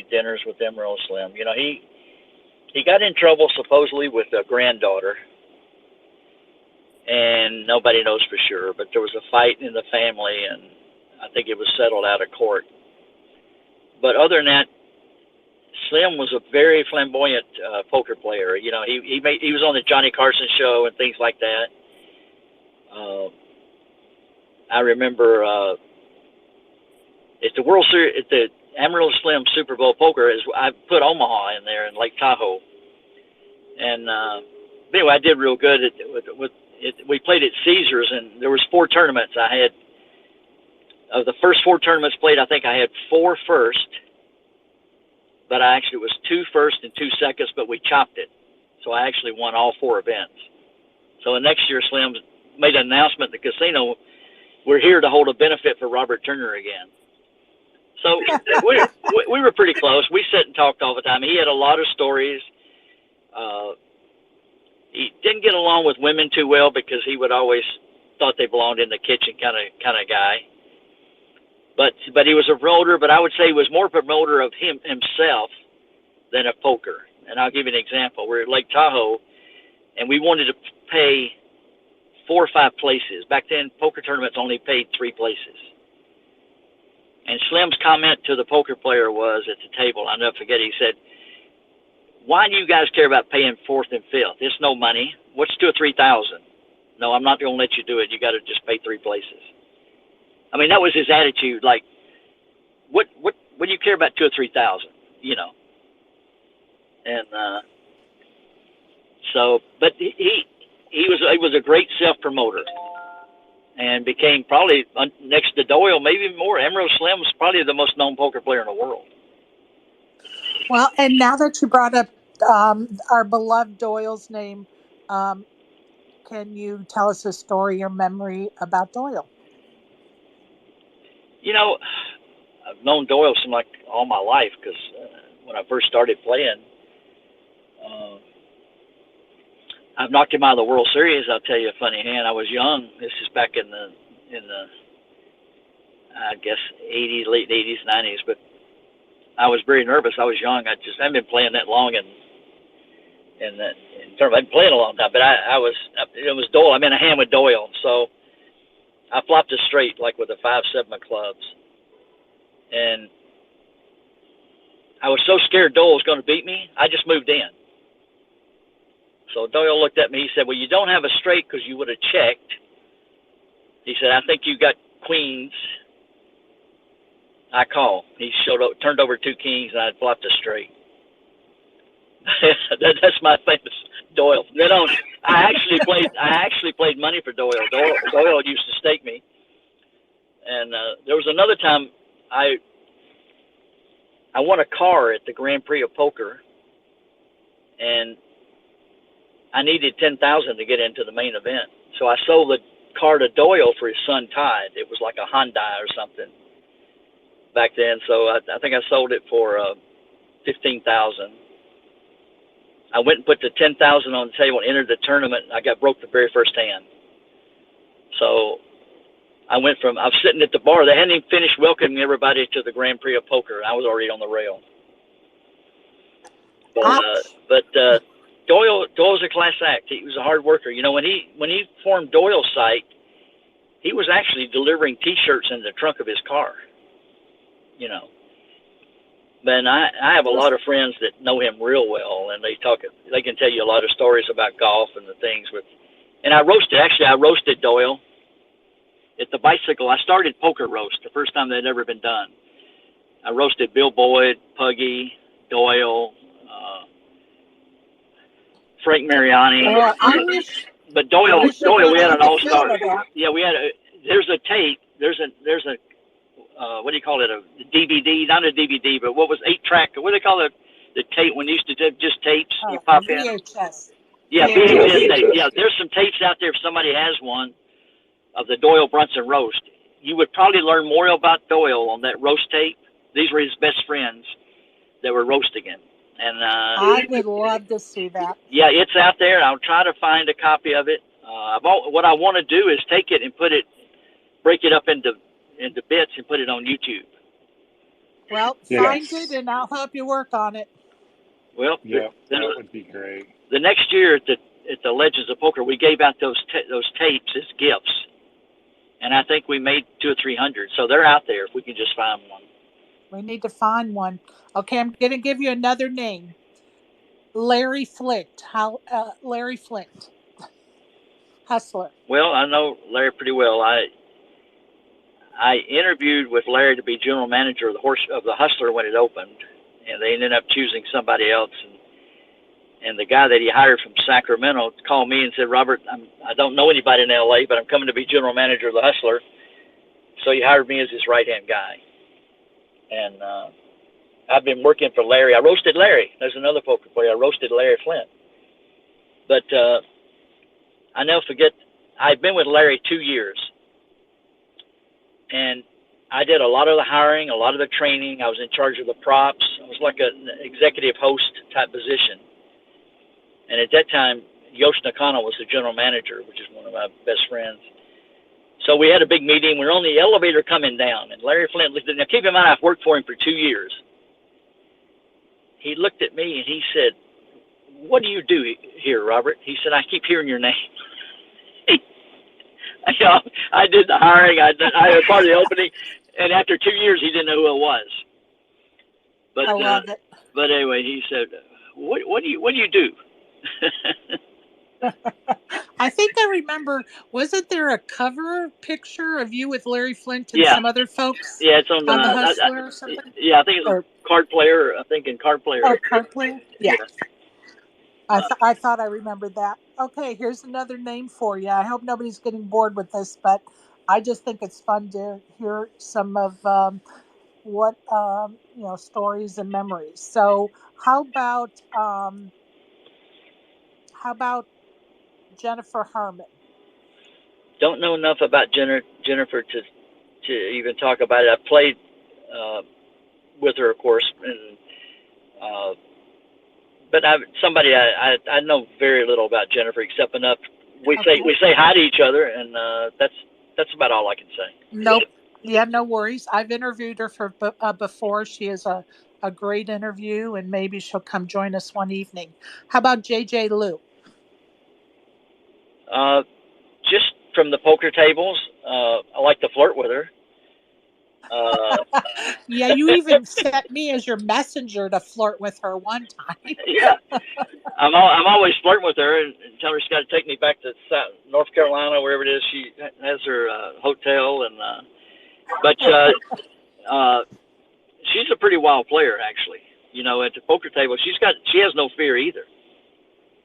dinners with Amarillo Slim. He got in trouble supposedly with a granddaughter, and nobody knows for sure. But there was a fight in the family, and I think it was settled out of court. But other than that, Slim was a very flamboyant poker player. He was on the Johnny Carson show and things like that. I remember at the World Series, at the Amarillo Slim Super Bowl poker, I put Omaha in there in Lake Tahoe, and anyway, I did real good with it. We played at Caesars, and there was 4 tournaments. I had of the first 4 tournaments played, I think I had 4 first. But I actually was 2 first and 2 seconds, but we chopped it. So I actually won all 4 events. So the next year, Slim made an announcement at the casino, "We're here to hold a benefit for Robert Turner again." So we were pretty close. We sat and talked all the time. He had a lot of stories. He didn't get along with women too well because he would always thought they belonged in the kitchen kind of guy. But he was a promoter, but I would say he was more a promoter of himself than of poker. And I'll give you an example. We're at Lake Tahoe, and we wanted to pay 4 or 5 places. Back then, poker tournaments only paid 3 places. And Slim's comment to the poker player was at the table, I'll never forget, he said, why do you guys care about paying fourth and fifth? It's no money. What's 2 or 3,000? No, I'm not going to let you do it. You got to just pay 3 places. I mean, that was his attitude. Like, what do you care about 2 or 3,000? You know. And so, but he was a great self promoter, and became probably next to Doyle, maybe more. Emerald Slim was probably the most known poker player in the world. Well, and now that you brought up our beloved Doyle's name, can you tell us a story or memory about Doyle? You know, I've known Doyle seemed like all my life, because when I first started playing, I've knocked him out of the World Series. I'll tell you a funny hand. I was young. This is back in the I guess 80s, late 80s, 90s. But I was very nervous. I was young. I haven't been playing that long, and in terms, I've been playing a long time. But it was Doyle. I'm in a hand with Doyle, so I flopped a straight, like with a 5-7 of clubs, and I was so scared Doyle was going to beat me, I just moved in. So Doyle looked at me. He said, well, you don't have a straight because you would have checked. He said, I think you got queens. I call. He turned over 2 kings, and I flopped a straight. That's my famous Doyle. I actually played money for Doyle. Doyle used to stake me. And there was another time I won a car at the Grand Prix of Poker, and I needed 10,000 to get into the main event. So I sold the car to Doyle for his son Tide. It was like a Hyundai or something back then. So I think I sold it for 15,000. I went and put the 10,000 on the table and entered the tournament. I broke the very first hand. So I was sitting at the bar. They hadn't even finished welcoming everybody to the Grand Prix of Poker. I was already on the rail. But Doyle's a class act. He was a hard worker. You know, when he formed Doyle's site, he was actually delivering T-shirts in the trunk of his car. You know, but I have a lot of friends that know him real well, and they can tell you a lot of stories about golf and the things and I roasted Doyle at the bicycle. I started poker roast, the first time they'd ever been done. I roasted Bill Boyd, Puggy, Doyle, Frank Mariani. But Doyle, we had an all-star. Yeah, there's a tape. There's a what do you call it? A DVD, not a DVD, but what was 8-track? What do they call it? The tape when you used to do just tapes. You pop in. VHS. Yeah, VHS tape. Yeah, there's some tapes out there. If somebody has one of the Doyle Brunson roast, you would probably learn more about Doyle on that roast tape. These were his best friends that were roasting him. And I would love to see that. Yeah, it's out there. I'll try to find a copy of it. What I want to do is take it and break it up into bits and put it on YouTube. Well, find it and I'll help you work on it. Well, yeah, that would be great. The next year at the Legends of Poker, we gave out those tapes as gifts, and I think we made 200 or 300. So they're out there if we can just find one. We need to find one. Okay, I'm going to give you another name. Larry Flint. Larry Flint. Hustler. Well, I know Larry pretty well. I interviewed with Larry to be general manager of the Hustler when it opened, and they ended up choosing somebody else. And the guy that he hired from Sacramento called me and said, Robert, I don't know anybody in L.A., but I'm coming to be general manager of the Hustler. So he hired me as his right-hand guy. And I've been working for Larry. I roasted Larry. There's another poker player. I roasted Larry Flint. But I never forget, I've been with Larry 2 years. And I did a lot of the hiring, a lot of the training. I was in charge of the props. I was like an executive host type position. And at that time, Yosh Nakano was the general manager, which is one of my best friends. So we had a big meeting. We were on the elevator coming down, and Larry Flint looked at me. Now, keep in mind, I've worked for him for 2 years. He looked at me, and he said, what do you do here, Robert? He said, I keep hearing your name. I did the hiring. I was part of the opening, And after 2 years, he didn't know who it was. But I love it. but anyway, he said, "What do you do?" I think I remember, wasn't there a cover picture of you with Larry Flint and Yeah, some other folks yeah, it's on on the Hustler or something? yeah, I think it's Or a card player. I think in card player. oh, card player? Yeah. Yeah. I thought I remembered that. Okay, here's another name for you. I hope nobody's getting bored with this, but I just think it's fun to hear some of what stories and memories. So how about Jennifer Harmon? Don't know enough about Jennifer to even talk about it. I've played with her, of course, and but I know very little about Jennifer except enough. We Okay. say hi to each other, and that's about all I can say. Nope. Yeah, no worries. I've interviewed her for before. She is a great interview, and maybe she'll come join us one evening. How about JJ Liu? Just from the poker tables, I like to flirt with her. Yeah, you even set me as your messenger to flirt with her one time. Yeah, I'm always flirting with her and tell her she's got to take me back to North Carolina, wherever it is. She has her hotel, and but she's a pretty wild player, actually. At the poker table, she has no fear either.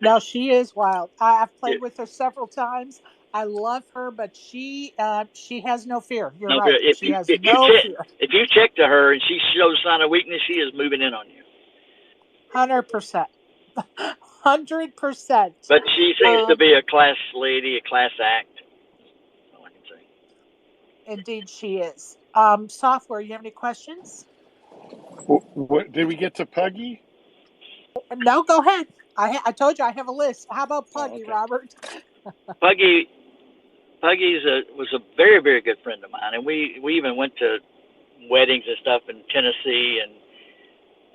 No, she is wild. I've played with her several times. I love her, but she has no fear. You're No right. fear. She has no fear. If you check to her and she shows sign of weakness, she is moving in on you. 100%. 100%. But she seems to be a class lady, a class act. That's all I can say. Indeed, she is. Software, you have any questions? What did we get to Puggy? No, go ahead. I told you I have a list. How about Puggy, okay. Robert? Puggy was a very, very good friend of mine, and we even went to weddings and stuff in Tennessee,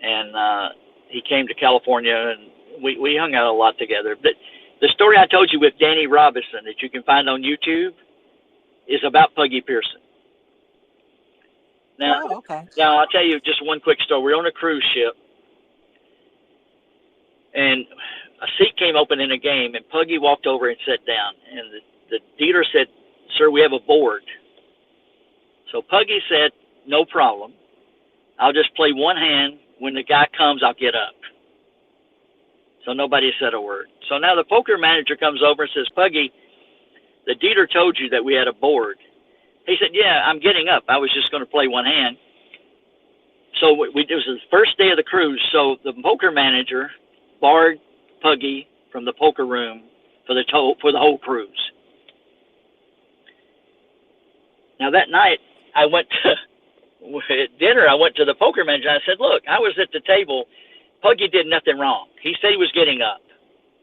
and he came to California, and we hung out a lot together. But the story I told you with Danny Robinson that you can find on YouTube is about Puggy Pearson. Now, okay. Now I'll tell you just one quick story. We're on a cruise ship, and a seat came open in a game, and Puggy walked over and sat down, and the dealer said, "Sir, we have a board." So Puggy said, "No problem. I'll just play one hand. When the guy comes, I'll get up." So nobody said a word. So now the poker manager comes over and says, "Puggy, the dealer told you that we had a board." He said, "Yeah, I'm getting up. I was just going to play one hand." So it was the first day of the cruise. So the poker manager barred Puggy from the poker room for the whole cruise. Now that night, I went to at dinner. I went to the poker manager. And I said, "Look, I was at the table. Puggy did nothing wrong. He said he was getting up.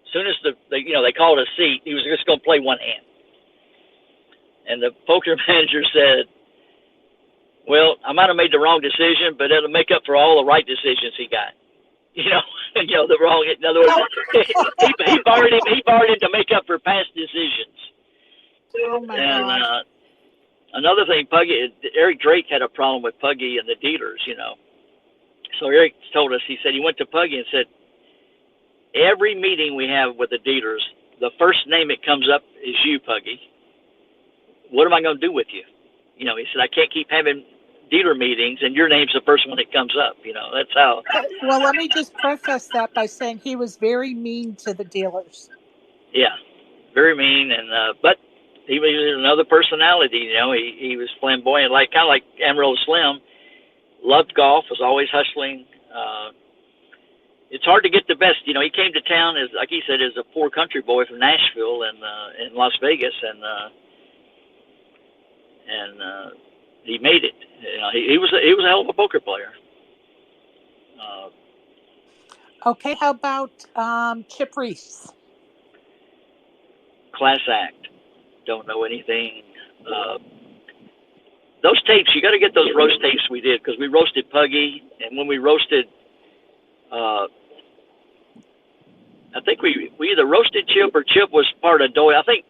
As soon as they called a seat, he was just going to play one hand." And the poker manager said, "Well, I might have made the wrong decision, but it'll make up for all the right decisions he got." The wrong. In other words, he borrowed him to make up for past decisions. Oh my God. Another thing, Eric Drake had a problem with Puggy and the dealers. So Eric told us. He said he went to Puggy and said, "Every meeting we have with the dealers, the first name that comes up is you, Puggy. What am I going to do with you?" He said, "I can't keep having dealer meetings and your name's the first one that comes up." That's how. Well, let me just preface that by saying he was very mean to the dealers. Yeah, very mean, and but he was another personality. He was flamboyant, kind of like Amarillo Slim. Loved golf, was always hustling. It's hard to get the best. He came to town like he said, as a poor country boy from Nashville and in Las Vegas, and he made it. He was a hell of a poker player. Okay, how about Chip Reese? Class act. Don't know anything. Those tapes, you got to get those roast tapes we did, because we roasted Puggy, and when we roasted, I think we either roasted Chip or Chip was part of Doyle. I think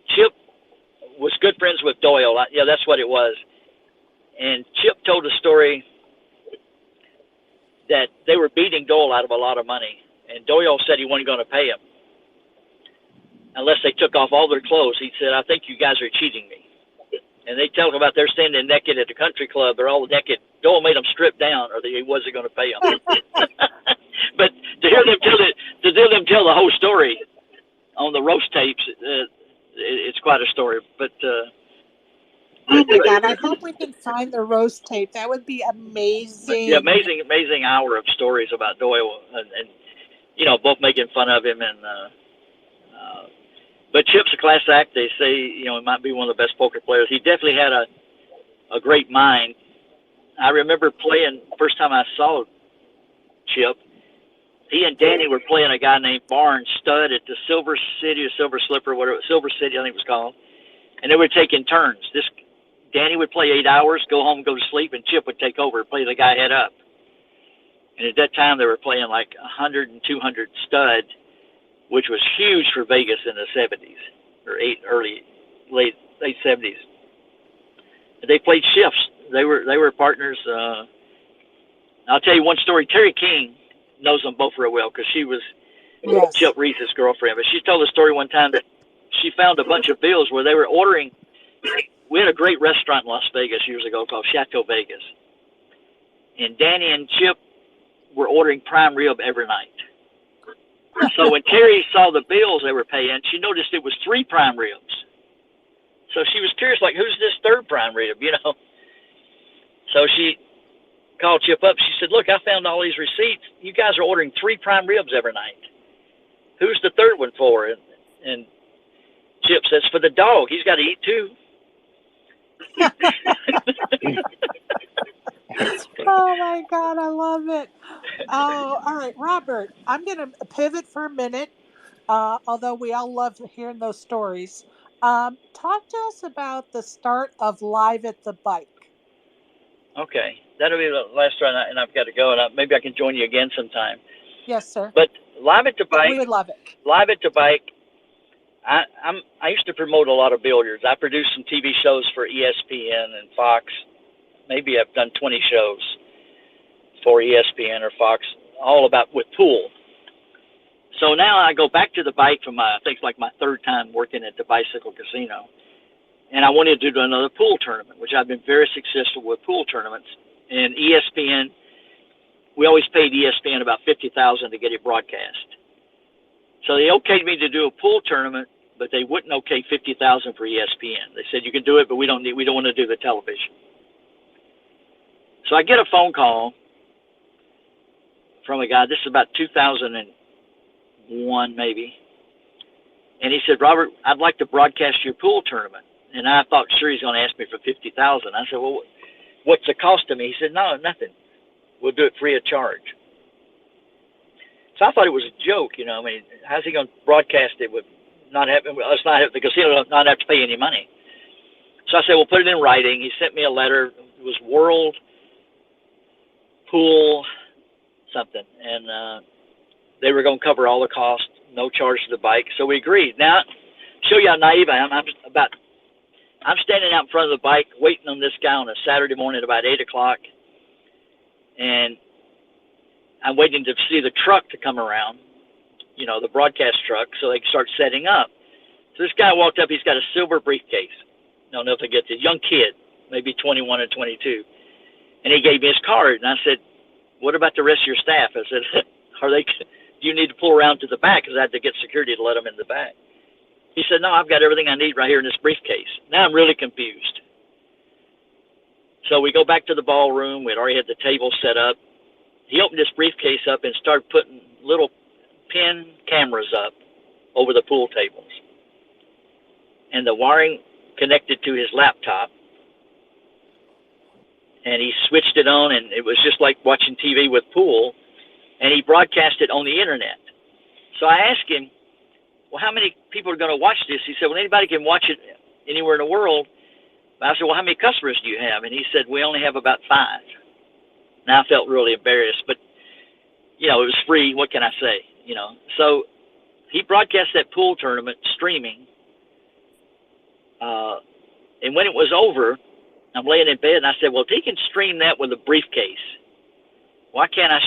Chip was good friends with Doyle. Yeah, that's what it was. And Chip told a story that they were beating Doyle out of a lot of money, and Doyle said he wasn't going to pay him unless they took off all their clothes. He said, "I think you guys are cheating me." And they tell him about they're standing naked at the country club. They're all naked. Doyle made them strip down, or he wasn't going to pay them. But to hear them tell the whole story on the roast tapes, it's quite a story. But oh my God! I hope we can find the roast tape. That would be yeah, amazing. amazing hour of stories about Doyle, and both making fun of him and. But Chip's a class act. They say, he might be one of the best poker players. He definitely had a great mind. I remember playing, first time I saw Chip, he and Danny were playing a guy named Barnes Stud at the Silver City or Silver Slipper, whatever, Silver City, I think it was called. And they were taking turns. Danny would play 8 hours, go home, go to sleep, and Chip would take over and play the guy head up. And at that time, they were playing like 100 and 200 stud, which was huge for Vegas in the 70s or late 70s. They played shifts. They were partners. I'll tell you one story. Terry King knows them both real well because she was Chip Reese's girlfriend. But she told a story one time that she found a bunch of bills where they were ordering. We had a great restaurant in Las Vegas years ago called Chateau Vegas, and Danny and Chip were ordering prime rib every night. So when Terry saw the bills they were paying, she noticed it was 3 prime ribs. So she was curious, like, who's this third prime rib, So she called Chip up. She said, "Look, I found all these receipts. You guys are ordering 3 prime ribs every night. Who's the third one for?" And Chip says, "For the dog. He's got to eat too." Oh my God, I love it. Oh, all right, Robert, I'm going to pivot for a minute, although we all love hearing those stories. Talk to us about the start of Live at the Bike. Okay, that'll be the last one, and I've got to go, and maybe I can join you again sometime. Yes, sir. But Live at the Bike, we would love it. Live at the Bike. I used to promote a lot of billiards. I produced some TV shows for ESPN and Fox. Maybe I've done 20 shows for ESPN or Fox, all about with pool. So now I go back to the bike for I think it's like my 3rd time working at the Bicycle Casino. And I wanted to do another pool tournament, which I've been very successful with pool tournaments. And ESPN, we always paid ESPN about $50,000 to get it broadcast. So they okayed me to do a pool tournament, but they wouldn't okay $50,000 for ESPN. They said, "You can do it, but we don't want to do the television." So I get a phone call from a guy. This is about 2001 maybe. And he said, "Robert, I'd like to broadcast your pool tournament." And I thought, sure, he's going to ask me for $50,000. I said, "Well, what's the cost to me?" He said, "No, nothing. We'll do it free of charge." So I thought it was a joke, I mean, how's he going to broadcast it with the casino not have to pay any money? So I said, "Well, put it in writing." He sent me a letter. It was World Pool something, and they were going to cover all the costs, no charge to the bike. So we agreed. Now, show you how naive I am. I'm standing out in front of the bike waiting on this guy on a Saturday morning at about 8 o'clock, and I'm waiting to see the truck to come around, the broadcast truck, so they can start setting up. So this guy walked up. He's got a silver briefcase. I don't know if I get this. Young kid, maybe 21 or 22. And he gave me his card. And I said, "What about the rest of your staff?" I said, "Do you need to pull around to the back?" Because I had to get security to let them in the back. He said, "No, I've got everything I need right here in this briefcase." Now I'm really confused. So we go back to the ballroom. We'd already had the table set up. He opened this briefcase up and started putting little pin cameras up over the pool tables. And the wiring connected to his laptop. And he switched it on, and it was just like watching TV with pool. And he broadcast it on the internet. So I asked him, "Well, how many people are going to watch this?" He said, "Well, anybody can watch it anywhere in the world." I said, "Well, how many customers do you have?" And he said, "We only have about 5. Now I felt really embarrassed, but, it was free. What can I say? So he broadcast that pool tournament streaming. And when it was over, I'm laying in bed, and I said, well, if he can stream that with a briefcase, why can't I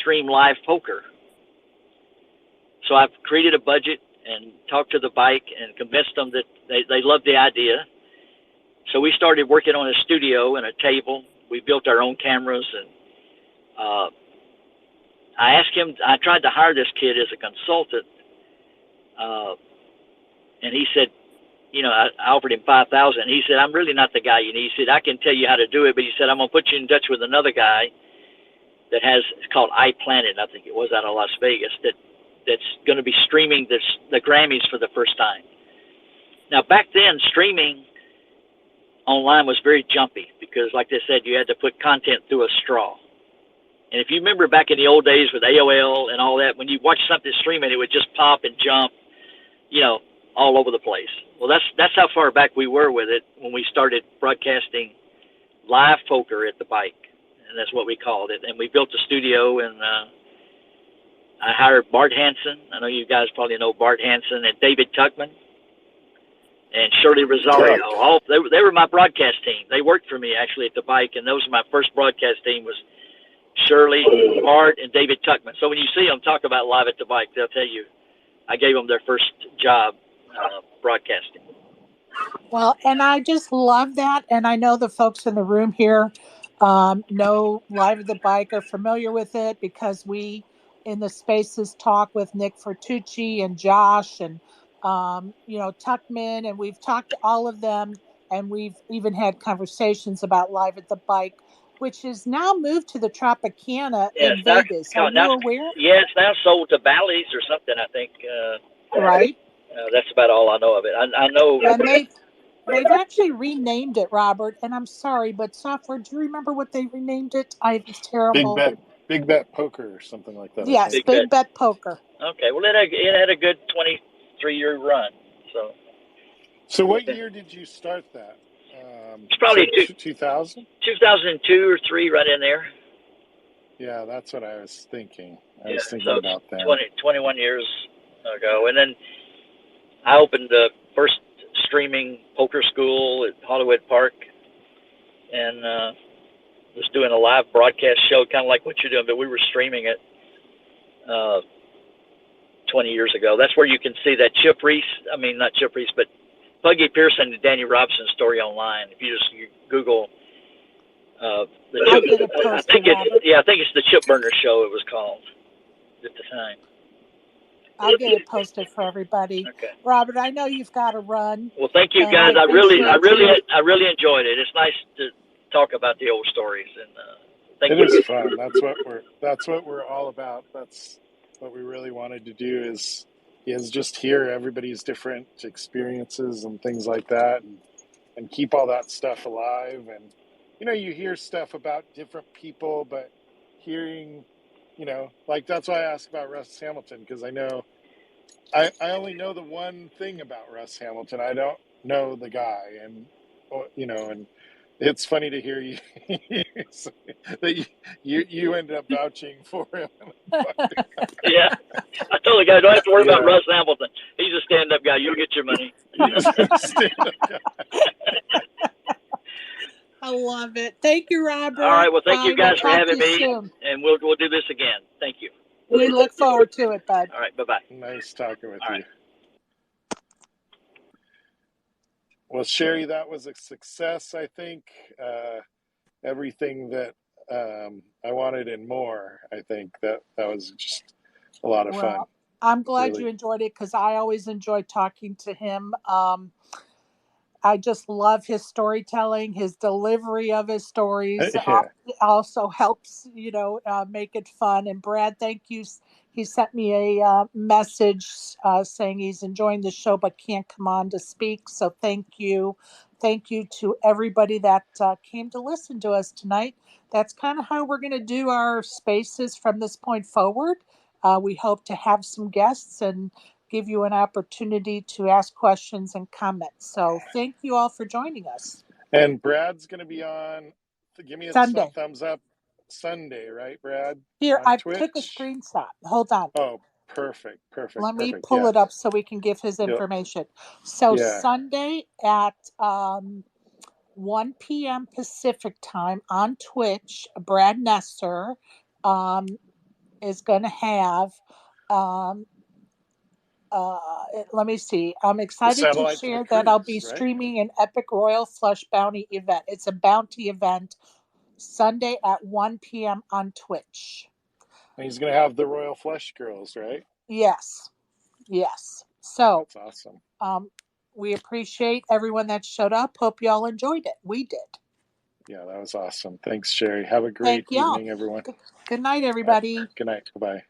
stream live poker? So I've created a budget and talked to the bike and convinced them that they loved the idea. So we started working on a studio and a table. We built our own cameras, and I asked him, I tried to hire this kid as a consultant, and he said, I offered him $5,000. He said, I'm really not the guy you need. He said, I can tell you how to do it, but he said, I'm going to put you in touch with another guy that it's called iPlanet, I think it was, out of Las Vegas, that's going to be streaming the Grammys for the first time. Now, back then, streaming online was very jumpy because, like they said, you had to put content through a straw. And if you remember back in the old days with AOL and all that, when you watch something streaming, it would just pop and jump, all over the place. Well, that's how far back we were with it when we started broadcasting live poker at the bike, and that's what we called it. And we built a studio, and I hired Bart Hansen. I know you guys probably know Bart Hansen, and David Tuckman and Shirley Rosario. They were my broadcast team. They worked for me actually at the bike, and those were my first broadcast team was Shirley, Bart, and David Tuckman. So when you see them talk about live at the bike, they'll tell you I gave them their first job broadcasting. Well, and I just love that. And I know the folks in the room here know Live at the Bike, are familiar with it because we in the spaces talk with Nick Fertucci and Josh and, Tuckman, and we've talked to all of them. And we've even had conversations about Live at the Bike, which is now moved to the Tropicana in Vegas. Are you aware? Yeah, it's now sold to Bally's or something, I think. Right. That's about all I know of it. I know. And they've actually renamed it, Robert. And I'm sorry, but software, do you remember what they renamed it? It's terrible. Big Bet Poker or something like that. Yes, Big Bet Poker. Okay, well, it had a good 23-year run. So what year did you start that? It's probably 2000? 2002 or 3, right in there. Yeah, that's what I was thinking. I was thinking about that. 21 years ago. And then I opened the first streaming poker school at Hollywood Park and was doing a live broadcast show, kind of like what you're doing, but we were streaming it 20 years ago. That's where you can see that not Chip Reese, but Puggy Pearson and Danny Robson story online. If you Google I think it's the Chip Burner Show, it was called at the time. I'll get it posted for everybody. Okay. Robert, I know you've got to run. Well, thank you guys. I really enjoyed it. It's nice to talk about the old stories, and thank you. It was fun. That's what we're all about. That's what we really wanted to do is just hear everybody's different experiences and things like that, and keep all that stuff alive. And you hear stuff about different people, but hearing, like that's why I asked about Russ Hamilton, because I know I only know the one thing about Russ Hamilton. I don't know the guy, and and it's funny to hear you that you ended up vouching for him. Yeah, I told the guy, don't have to worry about Russ Hamilton. He's a stand-up guy. You'll get your money. Stand-up guy. I love it. Thank you, Robert. All right. Well, thank you guys for having me, and we'll do this again. Thank you. We look forward to it, bud. All right. Bye-bye. Nice talking with you. Right. Well, Sherry, that was a success, I think. Everything that I wanted and more, I think. That was just a lot of fun. I'm glad you enjoyed it because I always enjoy talking to him. I just love his storytelling. His delivery of his stories also helps, make it fun. And Brad, thank you. He sent me a message saying he's enjoying the show but can't come on to speak. So thank you. Thank you to everybody that came to listen to us tonight. That's kind of how we're going to do our spaces from this point forward. We hope to have some guests and give you an opportunity to ask questions and comments. So thank you all for joining us. And Brad's going to be on, give me a thumbs up, Sunday, right, Brad? Here, I took a screenshot. Hold on. Oh, perfect. Let me pull it up so we can give his information. So Sunday at 1 p.m. Pacific time on Twitch. Brad Nesser is going to have. Um, Let me see. I'm The excited to satellite to the share that I'll be cruise, right? streaming an epic Royal Flush Bounty event. It's a bounty event Sunday at 1 p.m. on Twitch. And he's going to have the Royal Flush girls, right? Yes. Yes. So, That's awesome. we appreciate everyone that showed up. Hope y'all enjoyed it. We did. Yeah, that was awesome. Thanks, Sherry. Have a Thank great y'all. evening, everyone. Good night, All right. everybody. Good night. Bye-bye.